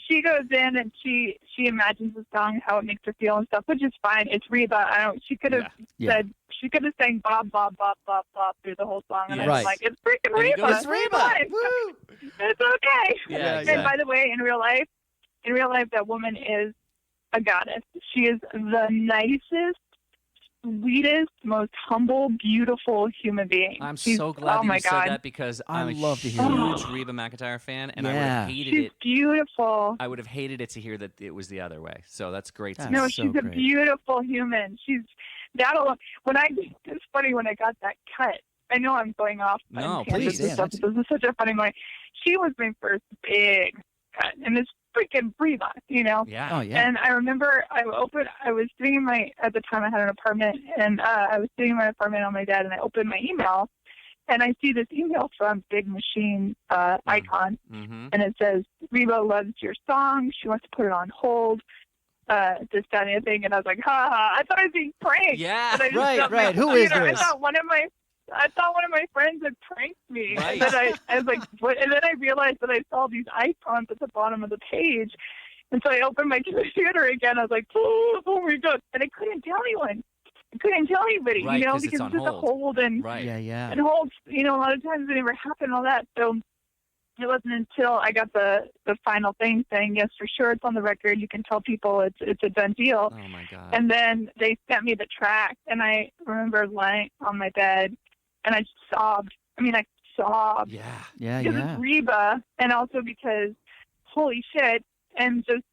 S3: she goes in and she imagines the song, how it makes her feel and stuff, which is fine. It's Reba. She could have said, she could have sang Bob, Bob, Bob, Bob, Bob through the whole song. And I was like, it's freaking Reba.
S2: It's Reba.
S3: Woo! It's okay.
S2: Yeah,
S3: And by the way, in real life, that woman is a goddess. She is the nicest, sweetest, most humble, beautiful human being.
S2: I'm so glad that you said that, because I'm a
S1: love to hear
S2: huge Reba McEntire fan, and I would have hated
S3: she's
S2: it.
S3: beautiful.
S2: I would have hated it to hear that it was the other way. So that's great to
S3: No,
S2: know.
S3: she's a beautiful human. She's that alone. It's funny when I got that cut. I know I'm going off.
S2: No,
S1: please.
S3: This is such a funny moment. She was my first big cut, and it's freaking Reba,
S2: Yeah.
S1: Oh, yeah.
S3: And I remember I was sitting in at the time I had an apartment, and I was sitting in my apartment on my dad, and I opened my email, and I see this email from Big Machine Icon, and it says, Reba loves your song. She wants to put it on hold. This, that, and the thing. And I was like, ha ha. I thought I was being pranked.
S2: Yeah.
S1: Right. Who is this?
S3: I thought one of my friends had pranked me.
S2: Right.
S3: And then I was like, what? And then I realized that I saw these icons at the bottom of the page. And so I opened my computer again. I was like, oh my God. And I couldn't tell anyone. I couldn't tell anybody,
S2: Right,
S3: because
S2: it's
S3: it's
S2: on
S3: just a hold. And,
S2: Right.
S1: Yeah.
S3: and holds, a lot of times it never happened, all that. So it wasn't until I got the final thing saying, yes, for sure, it's on the record. You can tell people it's a done deal.
S2: Oh, my God.
S3: And then they sent me the track, and I remember lying on my bed, and I sobbed. I sobbed.
S2: Yeah.
S3: Because it's Reba, and also because, holy shit, and just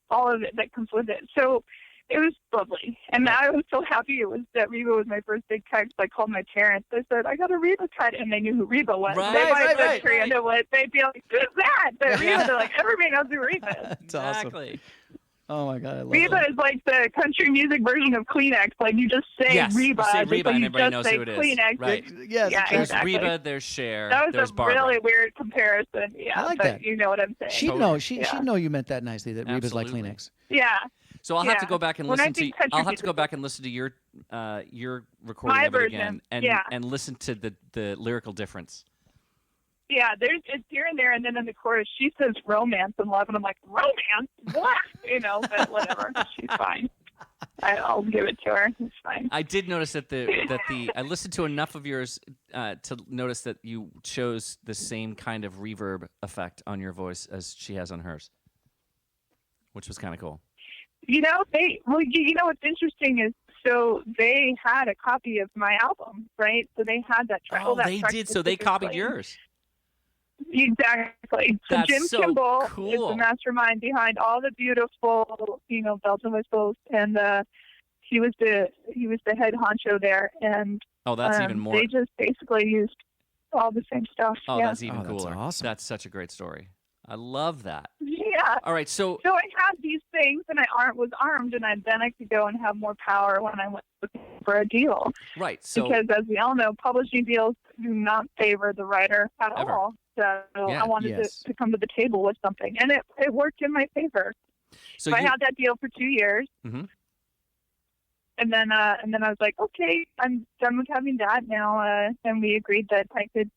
S3: all of it that comes with it. So it was lovely. And I was so happy that Reba was my first big cut. I called my parents. I said, I got a Reba cut, and they knew who Reba was.
S2: Right,
S3: they might
S2: right.
S3: They'd be like, who's that? But Reba, they're like, everybody knows who Reba is.
S1: That's awesome.
S2: Exactly.
S1: Oh, my God. I love
S3: Reba
S1: that.
S3: is like the country music version of Kleenex. Like, you just say
S2: Yes,
S3: Reba.
S2: you say
S3: just
S2: Reba
S3: like
S2: and
S3: you
S2: everybody
S3: just
S2: knows
S3: say
S2: who it is.
S3: Kleenex.
S2: Right.
S1: Yes.
S3: Yeah,
S2: There's
S3: exactly.
S2: Reba, there's Cher,
S3: That was
S2: there's
S3: a
S2: Barbara.
S3: really weird comparison. Yeah,
S1: I like
S3: but
S1: that.
S3: you know what I'm saying.
S1: She'd know. She'd know you meant that nicely, that Reba's like
S2: Absolutely.
S1: Kleenex.
S3: Yeah.
S2: So I'll have to go back and
S3: When I
S2: listen to.
S3: think country
S2: I'll have to go
S3: music-
S2: back and listen to your recording
S3: My
S2: of it
S3: version,
S2: again, and
S3: yeah.
S2: and listen to the lyrical difference.
S3: Yeah, it's here and there, and then in the chorus she says romance and love, and I'm like, romance? What? But whatever. She's fine. I'll give it to her. It's fine.
S2: I did notice that I listened to enough of yours to notice that you chose the same kind of reverb effect on your voice as she has on hers, which was kind of cool.
S3: What's interesting is, so they had a copy of my album, right? So they had that track.
S2: Oh, they did. So they copied yours.
S3: Exactly. So
S2: That's
S3: Jim
S2: so
S3: Kimball is
S2: cool.
S3: the mastermind behind all the beautiful, bells and whistles, and he was the head honcho there, and
S2: Oh, that's even more.
S3: They just basically used all the same stuff.
S2: Oh,
S3: yeah.
S2: that's even
S1: that's
S2: cooler.
S1: awesome.
S2: That's such a great story. I love that.
S3: Yeah.
S2: All right, so
S3: So I had these things, and I was armed, and then I could go and have more power when I went looking for a deal.
S2: right, so
S3: Because as we all know, publishing deals do not favor the writer at
S2: Ever.
S3: all. So
S2: Yeah.
S3: I wanted
S1: Yes.
S3: to come to the table with something, and it worked in my favor.
S2: so
S3: So I
S2: you,
S3: had that deal for 2 years.
S2: Mhm.
S3: And then I was like, okay, I'm done with having that now. And we agreed that I could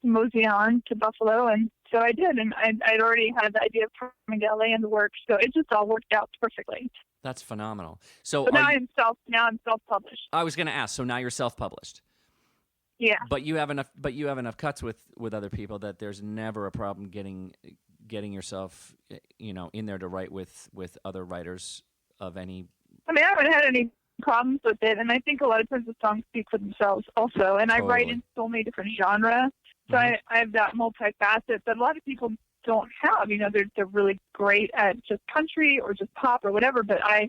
S3: mosey on to Buffalo, and so I did. And I'd already had the idea of coming to LA and the work, so it just all worked out perfectly.
S2: that's phenomenal. So
S3: But now
S2: are you-
S3: I'm self-published.
S2: I was going to ask. So now you're self-published,
S3: Yeah.
S2: but you have enough. But you have enough cuts with other people that there's never a problem getting yourself, in there to write with other writers of any.
S3: I mean, I haven't had any problems with it, and I think a lot of times the songs speak for themselves also. And I write
S2: Totally.
S3: in so many different genres, so I have that multifacet that a lot of people don't have. They're really great at just country or just pop or whatever, but I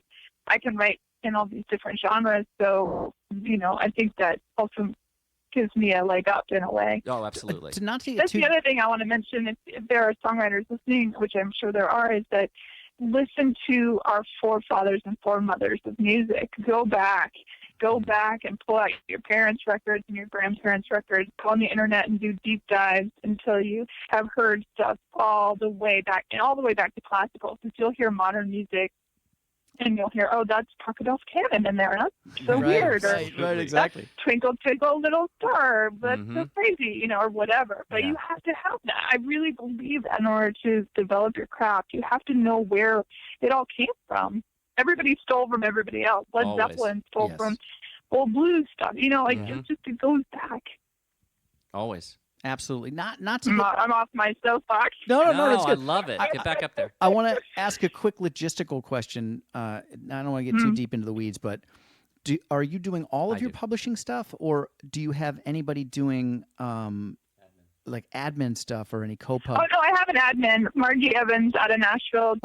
S3: can write in all these different genres. So I think that also gives me a leg up in a way.
S2: Oh, absolutely.
S1: To not take it
S3: That's
S1: too.
S3: the other thing I want to mention. If there are songwriters listening, which I'm sure there are, is that listen to our forefathers and foremothers of music. Go back go back and pull out your parents' records and your grandparents' records, go on the internet and do deep dives until you have heard stuff all the way back to classical. Because you'll hear modern music and you'll hear, oh, that's Pachelbel's canon in there. That's so weird.
S1: Right, exactly.
S3: That's Twinkle, Twinkle, Little Star. That's so crazy, or whatever. But you have to have that. I really believe that in order to develop your craft, you have to know where it all came from. Everybody stole from everybody else. Led Zeppelin stole from old blues stuff. It's just, it goes back.
S2: Always.
S1: Absolutely. Not to
S3: I'm off my soapbox.
S1: No, it's good.
S2: I love it. Get back up there.
S1: I want to ask a quick logistical question. I don't want to get too deep into the weeds, but are you doing all of your publishing stuff, or do you have anybody doing like admin stuff or any co-pub?
S3: Oh, no, I have an admin. Margie Evans out of Nashville.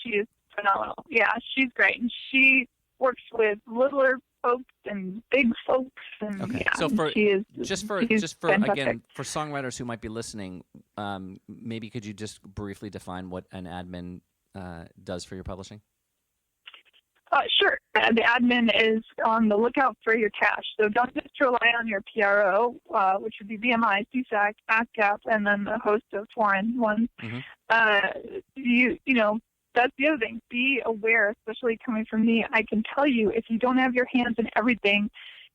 S3: She is phenomenal. Yeah, she's great. And she works with littler folks and big folks. And
S2: So for
S3: fantastic.
S2: again, for songwriters who might be listening, maybe could you just briefly define what an admin does for your publishing?
S3: Sure. The admin is on the lookout for your cash. So don't just rely on your PRO, which would be BMI, CSAC, ASCAP, and then the host of foreign ones. That's the other thing. Be aware, especially coming from me. I can tell you, if you don't have your hands in everything,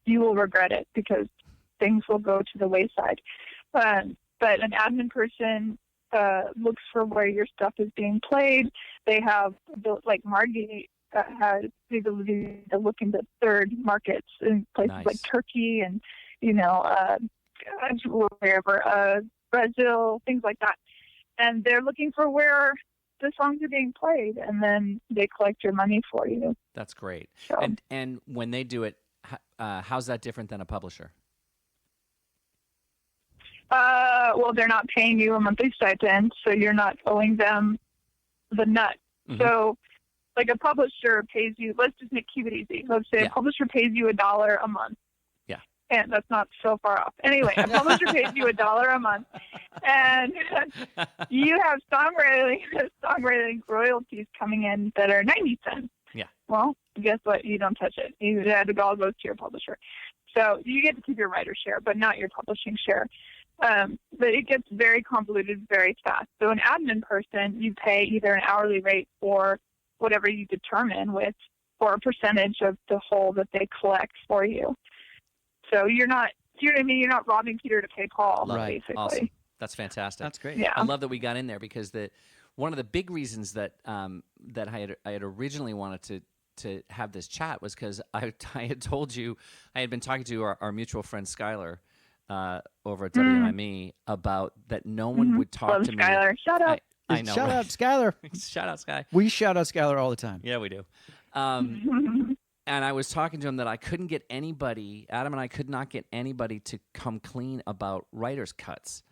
S3: you will regret it because things will go to the wayside. But an admin person looks for where your stuff is being played. They have, like Margie, has the ability to look into third markets in places like Turkey and, wherever, Brazil, things like that. And they're looking for where the songs are being played, and then they collect your money for you.
S2: That's great.
S3: So,
S2: and when they do it, how's that different than a publisher?
S3: Well, they're not paying you a monthly stipend, so you're not owing them the nut. So, like a publisher pays you, let's just keep it easy. Let's say a publisher pays you $1 a month. Yeah. And that's not so far off. Anyway, a publisher pays you $1 a month, and you have songwriting royalties coming in that are 90 cents. Yeah. Well, guess what? You don't touch it. It all goes to your publisher. So you get to keep your writer's share, but not your publishing share. But it gets very convoluted very fast. So an admin person, you pay either an hourly rate or whatever you determine or a percentage of the whole that they collect for you. So you're not, you know what I mean? You're not robbing Peter to pay Paul, basically.
S2: Awesome. That's fantastic.
S1: That's great.
S3: Yeah.
S2: I love that we got in there because one of the big reasons that that I had originally wanted to have this chat was because I had told you I had been talking to our mutual friend Skylar over at WME about that no one would talk to me.
S3: Skylar. Shout out.
S2: I know.
S1: Shout out Skylar.
S2: Shout out Sky.
S1: We shout out Skylar all the time.
S2: Yeah, we do. And I was talking to him that I couldn't get anybody, Adam and I could not get anybody to come clean about writer's cuts.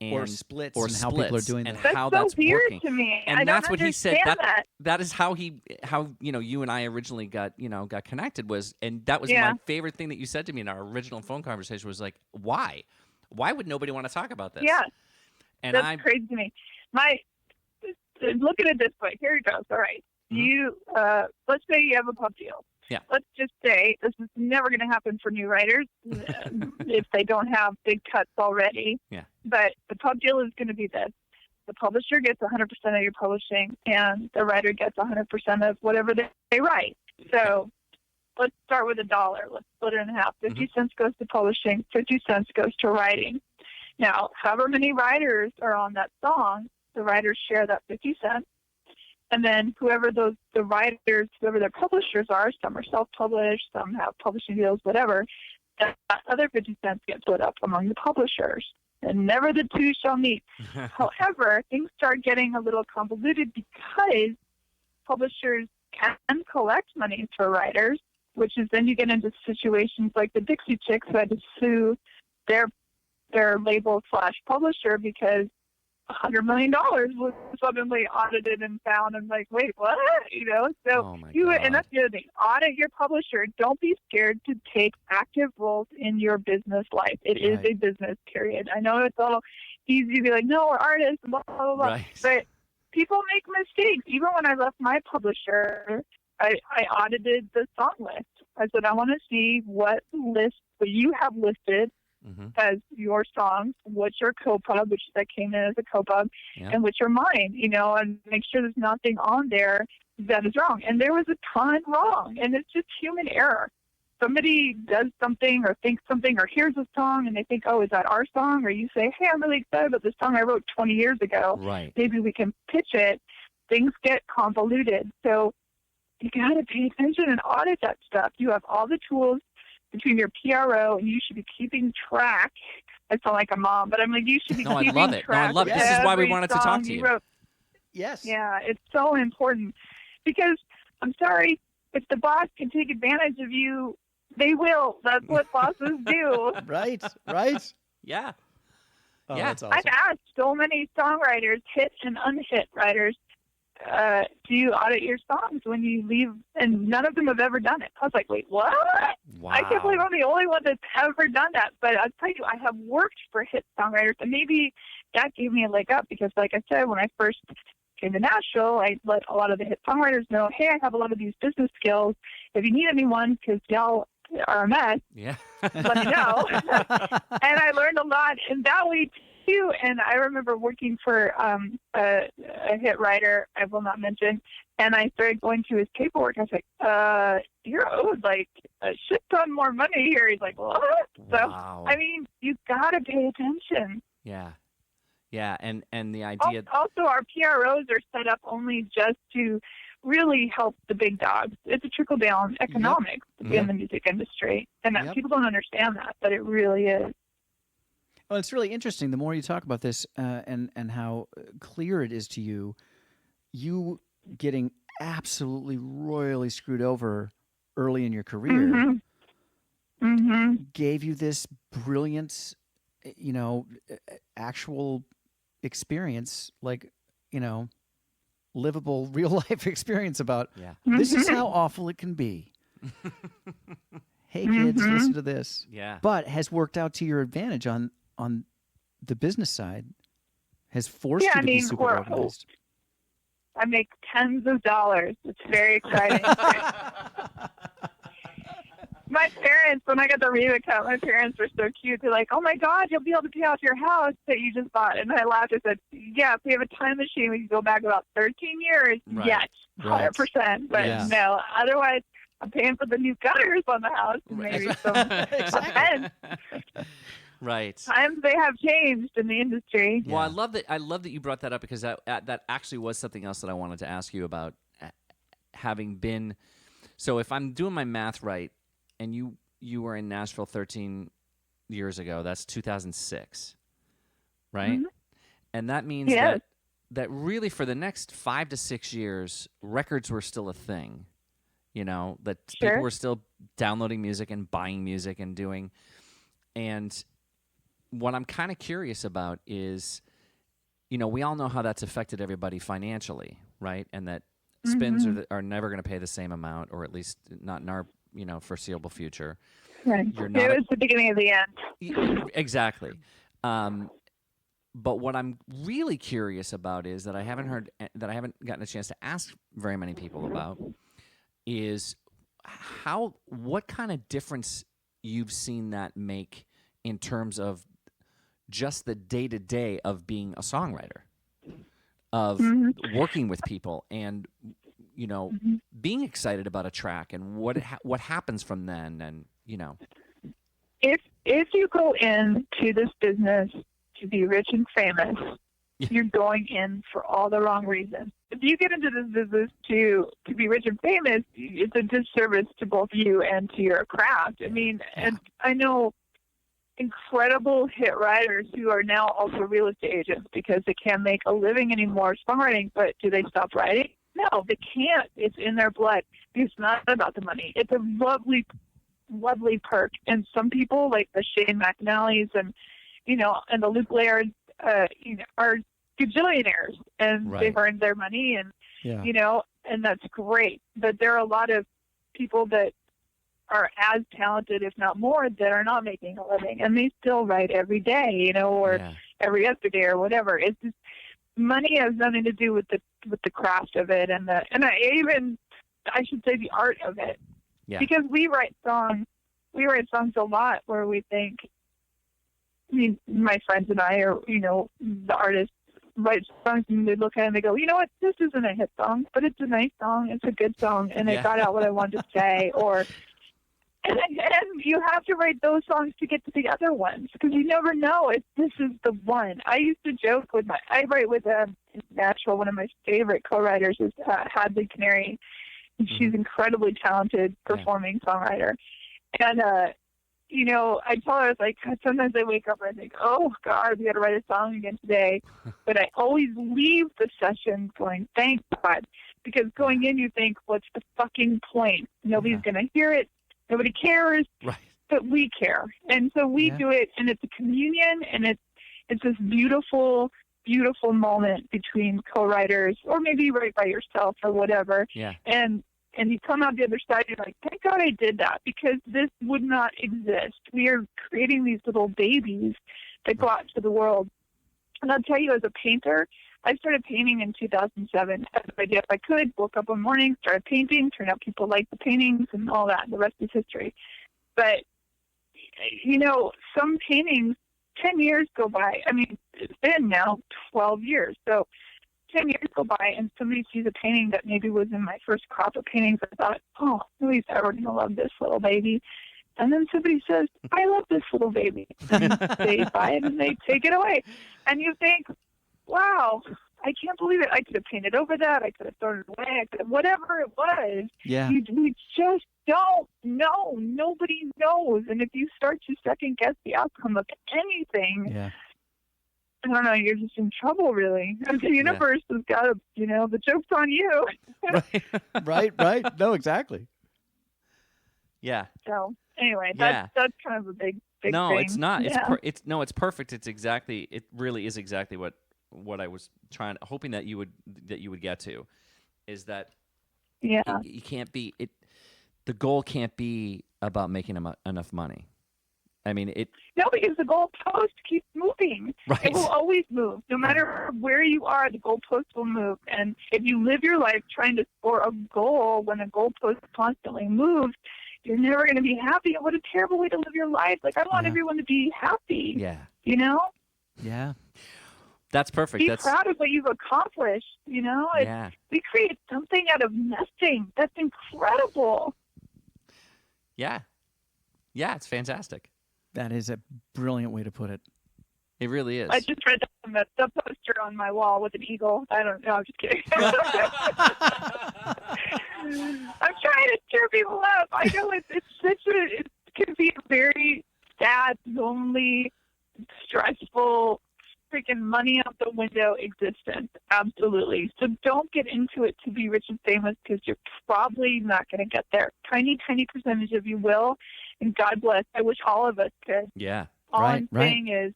S1: Or splits and how people are doing that.
S3: That's
S2: how
S3: so
S2: that's
S3: weird
S2: working.
S3: to me.
S2: And
S3: I
S2: that's
S3: don't
S2: what he said.
S3: understand
S2: That is how you and I originally got connected and that was my favorite thing that you said to me in our original phone conversation was like, why? Why would nobody want to talk about this?
S3: Yeah.
S2: And
S3: that's crazy to me. Look at it this way. Here it goes. All right. You let's say you have a pub deal.
S2: Yeah.
S3: Let's just say this is never going to happen for new writers if they don't have big cuts already.
S2: Yeah.
S3: But the pub deal is going to be this. The publisher gets 100% of your publishing, and the writer gets 100% of whatever they write. So let's start with $1. Let's split it in half. 50 cents goes to publishing. 50 cents goes to writing. Now, however many writers are on that song, the writers share that 50 cents. And then whoever their publishers are, some are self-published, some have publishing deals, whatever, that other 50 cents get split up among the publishers. And never the two shall meet. However, things start getting a little convoluted because publishers can collect money for writers, which is then you get into situations like the Dixie Chicks who had to sue their label / publisher because $100 million was suddenly audited and found, and like, wait, what? So and that's the other thing. Audit your publisher. Don't be scared to take active roles in your business life. It is a business, period. I know it's a little easy to be like, no, we're artists, blah, blah, blah.
S2: Right.
S3: But people make mistakes. Even when I left my publisher, I audited the song list. I said, I want to see what you have listed as your songs, what's your co-pub, which that came in as a co-pub, and what's your mine, and make sure there's nothing on there that is wrong. And there was a ton wrong, and it's just human error. Somebody does something or thinks something or hears a song and they think, oh, is that our song? Or you say, hey, I'm really excited about this song I wrote 20 years ago.
S2: Right.
S3: Maybe we can pitch it. Things get convoluted. So you got to pay attention and audit that stuff. You have all the tools between your PRO, and you should be keeping track. I sound like a mom, but I'm like, you should be keeping track.
S2: No, I love it. No, I love it. This is why we wanted to talk to you.
S1: Yes.
S3: Yeah, it's so important because, I'm sorry, if the boss can take advantage of you, they will. That's what bosses do.
S1: Right.
S2: Yeah.
S1: Oh,
S2: yeah.
S1: That's awesome.
S3: I've asked so many songwriters, hit and unhit writers, do you audit your songs when you leave? And none of them have ever done it. I was like, wait, what?
S2: Wow.
S3: I can't believe I'm the only one that's ever done that. But I'll tell you, I have worked for hit songwriters, and maybe that gave me a leg up because, like I said, when I first came to Nashville, I let a lot of the hit songwriters know, hey, I have a lot of these business skills. If you need anyone, because y'all are a mess, let me know. And I learned a lot in that way, too. And I remember working for a hit writer I will not mention, and I started going through his paperwork. I was like, you're owed like a shit ton more money here. He's like, what?
S2: Wow.
S3: So, I mean, you got to pay attention.
S2: Yeah. Yeah, and the idea...
S3: Also, our PROs are set up only just to really help the big dogs. It's a trickle-down economics in the music industry. And people don't understand that, but it really is.
S1: Well, it's really interesting. The more you talk about this and how clear it is to you, you getting absolutely royally screwed over early in your career gave you this brilliant, actual experience, like, livable real life experience about this is how awful it can be. Hey kids, listen to this.
S2: Yeah.
S1: But has worked out to your advantage on the business side, has forced you to be super organized.
S3: I make tens of dollars. It's very exciting. My parents, when I got the REIT account, my parents were so cute. They're like, oh, my God, you'll be able to pay off your house that you just bought. And I laughed. I said, yeah, if we have a time machine, we can go back about 13 years.
S2: Right.
S3: Yes, 100%. But no, otherwise, I'm paying for the new gutters on the house and maybe some fence.
S2: Right.
S3: Times they have changed in the industry.
S2: Well, I love that you brought that up because that actually was something else that I wanted to ask you about. Having been, so if I'm doing my math right, and you were in Nashville 13 years ago, that's 2006, right? Mm-hmm. And that means that really for the next 5 to 6 years, records were still a thing. That people were still downloading music and buying music and doing. And what I'm kind of curious about is, we all know how that's affected everybody financially, right? And that spins are never going to pay the same amount, or at least not in our foreseeable future.
S3: Right. It was the beginning of the end.
S2: Exactly. But what I'm really curious about is that I haven't gotten a chance to ask very many people about is what kind of difference you've seen that make in terms of just the day-to-day of being a songwriter, of working with people and being excited about a track and what happens from then, and
S3: If you go into this business to be rich and famous, you're going in for all the wrong reasons. If you get into this business to be rich and famous, it's a disservice to both you and to your craft. I mean, and I know incredible hit writers who are now also real estate agents because they can't make a living anymore songwriting, but do they stop writing? No, they can't. It's in their blood. It's not about the money. It's a lovely, lovely perk. And some people, like the Shane McNally's and the Luke Laird, are gajillionaires, and they've earned their money, and and that's great. But there are a lot of people that are as talented, if not more, that are not making a living, and they still write every day, or every yesterday or whatever. It's just, money has nothing to do with the craft of it, and I should say the art of it.
S2: Yeah.
S3: Because we write songs a lot where we think, my friends and I, or, the artists write songs and they look at it and they go, you know what, this isn't a hit song, but it's a nice song, it's a good song, and it got out what I wanted to say, and you have to write those songs to get to the other ones, because you never know if this is the one. I used to joke I write with Nashville, one of my favorite co-writers is Hadley Canary, and she's incredibly talented performing songwriter, and I tell her, I was like, sometimes I wake up and I think, oh, God, we got to write a song again today. But I always leave the session going, thank God. Because going in, you think, what's the fucking point? Nobody's going to hear it. Nobody cares.
S2: Right.
S3: But we care. And so we do it, and it's a communion, and it's this beautiful, beautiful moment between co-writers, or maybe you write by yourself or whatever.
S2: Yeah.
S3: And you come out the other side, you're like, thank God I did that, because this would not exist. We are creating these little babies that go out to the world. And I'll tell you, as a painter, I started painting in 2007. As an idea, if I could, woke up one morning, started painting, turned out people liked the paintings and all that. The rest is history. But, some paintings, 10 years go by. I mean, it's been now 12 years. So 10 years go by and somebody sees a painting that maybe was in my first crop of paintings. I thought, oh, nobody's ever going to love this little baby. And then somebody says, I love this little baby. And they buy it and they take it away. And you think, wow, I can't believe it. I could have painted over that. I could have thrown it away. I could have, whatever it was.
S1: Yeah.
S3: We just don't know. Nobody knows. And if you start to second guess the outcome of anything, I don't know, you're just in trouble, really. And the universe has got to, the joke's on you.
S1: Right. No, exactly.
S2: Yeah.
S3: So anyway, that's kind of a big
S2: no,
S3: thing.
S2: It's not.
S3: Yeah.
S2: It's perfect. It really is exactly what I was hoping that you would get to, is that you can't be it. The goal can't be about making enough money. I mean,
S3: No, because the goalpost keeps moving.
S2: Right.
S3: It will always move. No matter where you are, the goalpost will move. And if you live your life trying to score a goal when a goalpost constantly moves, you're never going to be happy. And what a terrible way to live your life. Like, I want everyone to be happy.
S2: Yeah.
S1: Yeah.
S2: That's perfect.
S3: Be proud of what you've accomplished. We create something out of nothing. That's incredible.
S2: Yeah. Yeah, it's fantastic.
S1: That is a brilliant way to put it.
S2: It really is.
S3: I just read that the poster on my wall with an eagle. I don't know. I'm just kidding. I'm trying to cheer people up. I know it can be a very sad, lonely, stressful, freaking money out the window existence. Absolutely. So don't get into it to be rich and famous, because you're probably not going to get there. Tiny percentage of you will. And God bless. I wish all of us could.
S2: Yeah.
S3: All I'm saying is,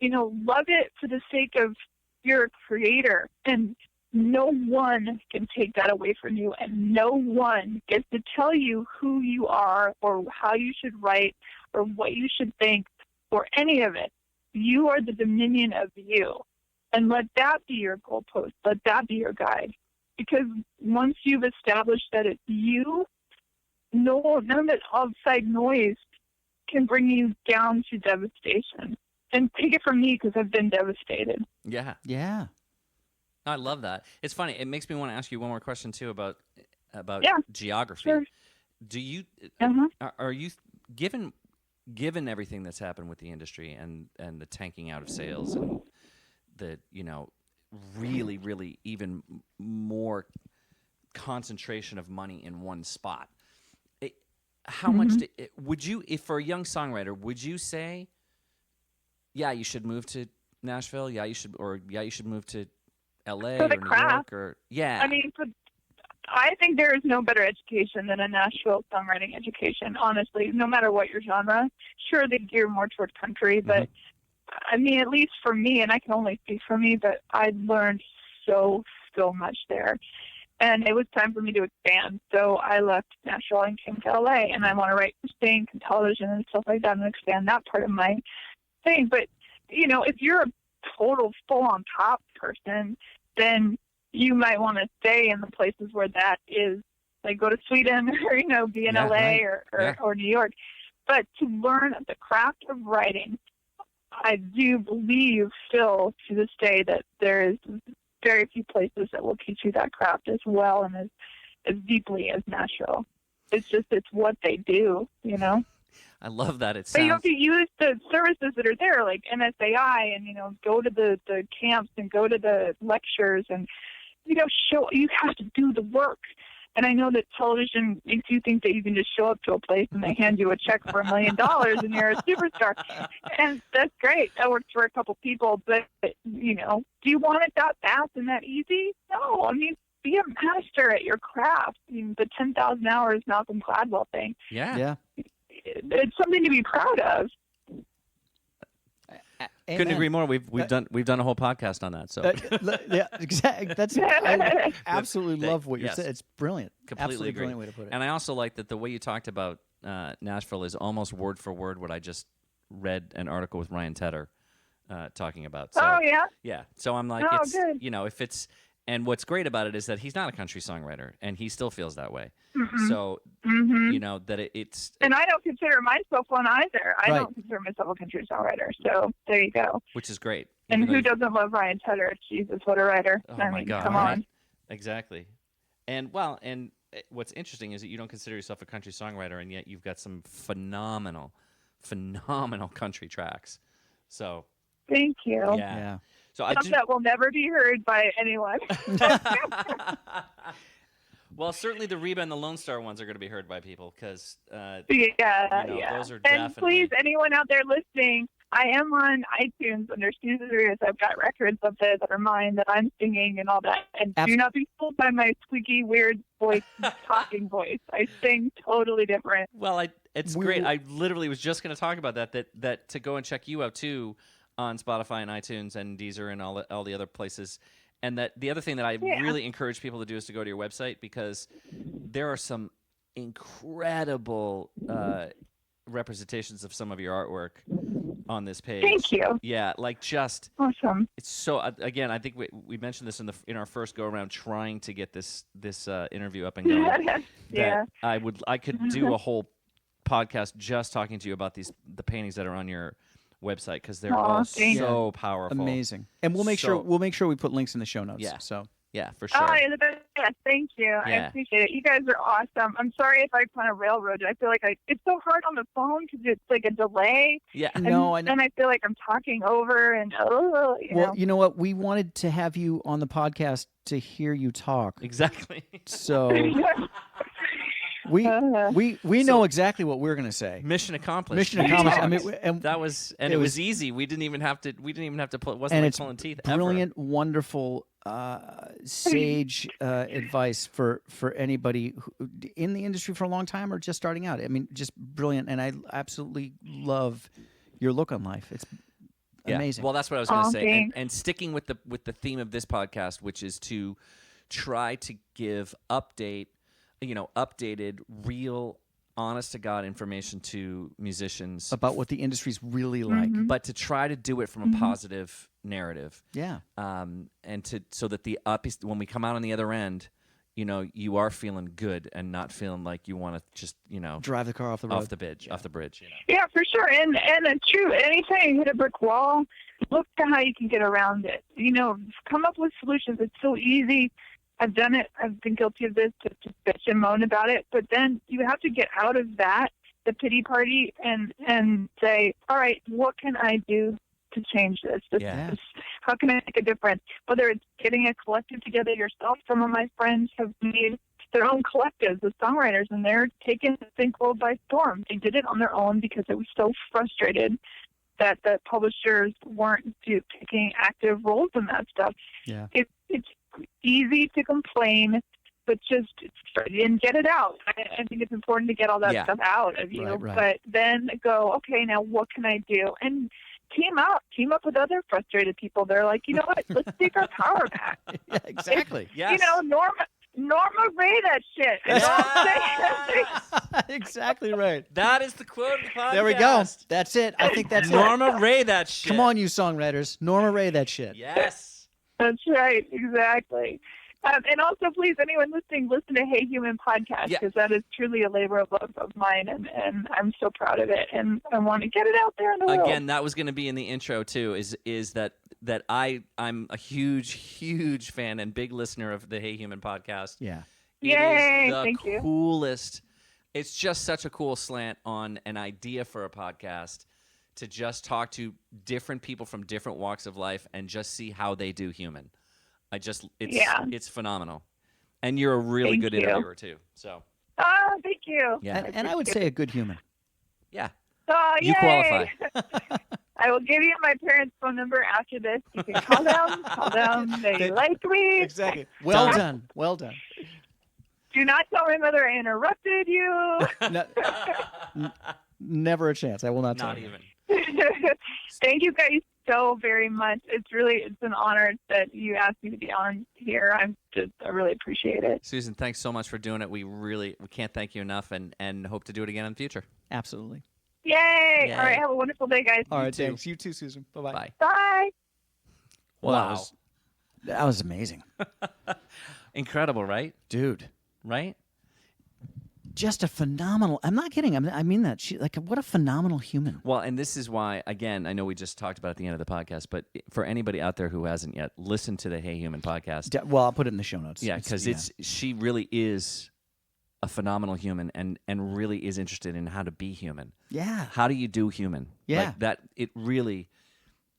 S3: love it for the sake of you're a creator, and no one can take that away from you, and no one gets to tell you who you are or how you should write or what you should think or any of it. You are the dominion of you, and let that be your goalpost. Let that be your guide, because once you've established that it's you, none of that outside noise can bring you down to devastation. And take it from me, because I've been devastated.
S2: Yeah.
S1: Yeah.
S2: I love that. It's funny. It makes me want to ask you one more question too about geography.
S3: Sure.
S2: Do you are you given everything that's happened with the industry and the tanking out of sales and the really, really even more concentration of money in one spot? How much would you, if for a young songwriter, would you say, yeah, you should move to Nashville, you should move to LA or New York, or
S3: I mean, I think there is no better education than a Nashville songwriting education, honestly, no matter what your genre. Sure, they gear more toward country, but I mean, at least for me, and I can only speak for me, but I learned so much there. And it was time for me to expand. So I left Nashville and came to LA, and I want to write for sync and television and stuff like that and expand that part of my thing. But, if you're a total full-on pop person, then you might want to stay in the places where that is like go to Sweden or, be in
S2: Yeah,
S3: LA
S2: right.
S3: or New York. But to learn the craft of writing, I do believe still to this day that there is very few places that will teach you that craft as well and as deeply as Nashville. It's what they do,
S2: I love that. It
S3: But you
S2: sounds
S3: have to use the services that are there, like NSAI, and go to the camps and go to the lectures, and show. You have to do the work. And I know that television makes you think that you can just show up to a place and they hand you a check for $1 million and you're a superstar, and that's great. That works for a couple people, but do you want it that fast and that easy? No. I mean, be a master at your craft. The 10,000 hours Malcolm Gladwell thing.
S2: yeah.
S3: It's something to be proud of.
S2: Couldn't agree more. We've done a whole podcast on that. So
S1: yeah, exactly. I absolutely love what you
S2: yes.
S1: said. It's brilliant.
S2: Completely
S1: Absolutely
S2: agree.
S1: brilliant way to put it.
S2: And I also like that the way you talked about Nashville is almost word for word what I just read an article with Ryan Tedder talking about. So,
S3: oh yeah.
S2: Yeah. So I'm like,
S3: Oh,
S2: it's
S3: good.
S2: if it's, and what's great about it is that he's not a country songwriter and he still feels that way.
S3: Mm-hmm.
S2: So
S3: Mm-hmm.
S2: that it's
S3: And I don't consider myself one either. I
S1: Right.
S3: don't consider myself a country songwriter. So there you go.
S2: which is great.
S3: And
S2: Even
S3: who
S2: though
S3: doesn't love Ryan Tedder? Jesus, what a writer!
S2: Oh
S3: I
S2: my
S3: mean,
S2: God!
S3: come
S2: right?
S3: on.
S2: Exactly. And what's interesting is that you don't consider yourself a country songwriter, and yet you've got some phenomenal country tracks. So
S3: Thank you.
S2: yeah. So I
S3: Stuff
S2: just,
S3: that will never be heard by anyone.
S2: well, certainly the Reba and the Lone Star ones are going to be heard by people because
S3: yeah.
S2: those are
S3: And
S2: definitely.
S3: please, anyone out there listening, I am on iTunes under Susan Ruth. I've got records up there that are mine that I'm singing and all that. And do not be fooled by my squeaky, weird voice, talking voice. I sing totally different.
S2: Well, it's great. I literally was just going to talk about that to go and check you out too on Spotify and iTunes and Deezer and all the other places. And that the other thing that I really encourage people to do is to go to your website because there are some incredible representations of some of your artwork on this page.
S3: Thank you.
S2: Yeah, like just
S3: Awesome.
S2: it's so again. I think we mentioned this in our first go around trying to get this interview up and going.
S3: Yeah.
S2: That I could do a whole podcast just talking to you about the paintings that are on your website because they're all so powerful.
S1: Amazing. And we'll make sure we put links in the show notes.
S2: Yeah.
S1: So
S2: yeah, for sure.
S3: Oh, you're the best. Thank you. I appreciate it. You guys are awesome. I'm sorry if I kind of railroad you. I feel like it's so hard on the phone because it's like a delay.
S2: Yeah.
S1: No, I know.
S3: And I feel like I'm talking over and
S1: you know what? We wanted to have you on the podcast to hear you talk.
S2: Exactly.
S1: So we know exactly what we're going to say.
S2: Mission accomplished.
S1: Mission accomplished. I mean, and
S2: that was it was easy. We didn't even have to pull. It wasn't
S1: and
S2: like
S1: it's
S2: pulling teeth.
S1: brilliant, wonderful, sage advice for anybody in the industry for a long time or just starting out. I mean, just brilliant, and I absolutely love your look on life. It's amazing.
S2: Well, that's what I was going to say, and sticking with the theme of this podcast, which is to try to give updated, real, honest to God information to musicians
S1: about what the industry's really like,
S2: but to try to do it from a positive narrative.
S1: Yeah.
S2: And so that when we come out on the other end, you are feeling good and not feeling like you want to just,
S1: drive the car off the road.
S2: off the bridge.
S3: Yeah, for sure. And it's true. Anytime you hit a brick wall, look to how you can get around it. Come up with solutions. It's so easy. I've done it. I've been guilty of this to bitch and moan about it. But then you have to get out of that, the pity party, and say, all right, what can I do to change this? How can I make a difference? Whether it's getting a collective together yourself. Some of my friends have made their own collectives of songwriters, and they're taking the sync world by storm. They did it on their own because it was so frustrated that the publishers weren't taking active roles in that stuff.
S1: Yeah.
S3: It's easy to complain, but just and get it out. I think it's important to get all that stuff out of you.
S1: Right.
S3: But then go, okay, now what can I do? And team up with other frustrated people. They're like, you know what? Let's take our power back.
S1: Yeah, exactly.
S2: Yes.
S3: Norma Ray that shit.
S1: Yes. Exactly right.
S2: That is the quote of the podcast.
S1: There we go. That's it. I think that's
S2: Norma Ray that shit.
S1: Come on, you songwriters. Norma Ray that shit.
S2: Yes.
S3: That's right. Exactly. And also, please, anyone listening, listen to Hey Human podcast, because that is truly a labor of love of mine, and I'm so proud of it, and I want to get it out there in the world.
S2: Again, that was going to be in the intro too. Is that I'm a huge fan and big listener of the Hey Human podcast.
S1: Yeah.
S3: Yay!
S2: It is the
S3: Thank you.
S2: coolest. It's just such a cool slant on an idea for a podcast to just talk to different people from different walks of life and just see how they do human. It's phenomenal. And you're a really good interviewer too. So.
S3: Oh, thank you.
S2: Yeah.
S1: And I would say a good human.
S2: Yeah.
S3: Oh,
S2: You
S3: yay.
S2: qualify.
S3: I will give you my parents' phone number after this. You can call them. Call them. They like me.
S1: Exactly. Well done. Well done.
S3: Do not tell my mother I interrupted you.
S1: Never a chance. I will not tell
S2: Not
S1: you.
S2: even.
S3: Thank you guys so very much. It's an honor that you asked me to be on here. I really appreciate it.
S2: Susan, thanks so much for doing it. We can't thank you enough, and hope to do it again in the future.
S1: Absolutely.
S3: Yay. All right. Have a wonderful day, guys.
S1: All right,
S2: too.
S1: thanks. You too, Susan. Bye-bye.
S2: Bye.
S3: Bye.
S1: Well,
S2: Wow.
S1: that was amazing.
S2: Incredible, right?
S1: Dude.
S2: Right?
S1: Just a phenomenal. I'm not kidding. I mean that. What a phenomenal human.
S2: Well, and this is why, again, I know we just talked about it at the end of the podcast, but for anybody out there who hasn't yet, listen to the Hey Human podcast.
S1: Well, I'll put it in the show notes.
S2: Yeah, because she really is a phenomenal human and really is interested in how to be human.
S1: Yeah.
S2: How do you do human?
S1: Yeah.
S2: Like that, it really,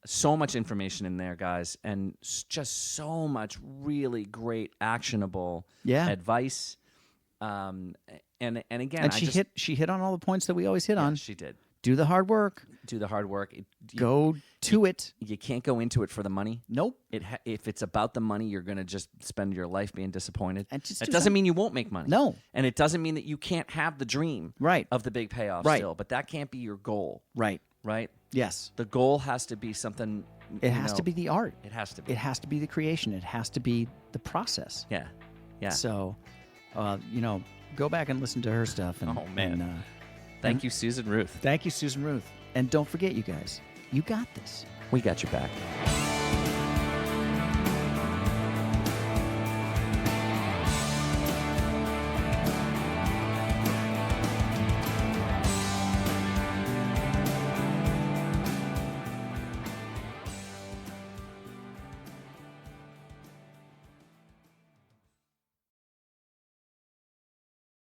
S2: so much information in there, guys, and just so much really great, actionable advice. And again,
S1: And she hit on all the points that we always hit on.
S2: She did.
S1: Do the hard work.
S2: Do the hard work.
S1: Go to it.
S2: You can't go into it for the money.
S1: Nope.
S2: If it's about the money, you're going to just spend your life being disappointed.
S1: And just
S2: It
S1: do
S2: doesn't
S1: something.
S2: mean you won't make money.
S1: No.
S2: And it doesn't mean that you can't have the dream of the big payoff still. But that can't be your goal.
S1: Right.
S2: Right?
S1: Yes.
S2: The goal has to be something.
S1: It has to be the art.
S2: It has to be.
S1: It has to be the creation. It has to be the process.
S2: Yeah. Yeah.
S1: So, go back and listen to her stuff. And,
S2: Oh, man.
S1: And,
S2: Thank you, Susan Ruth.
S1: thank you, Susan Ruth. And don't forget, you guys, you got this.
S2: We got your back.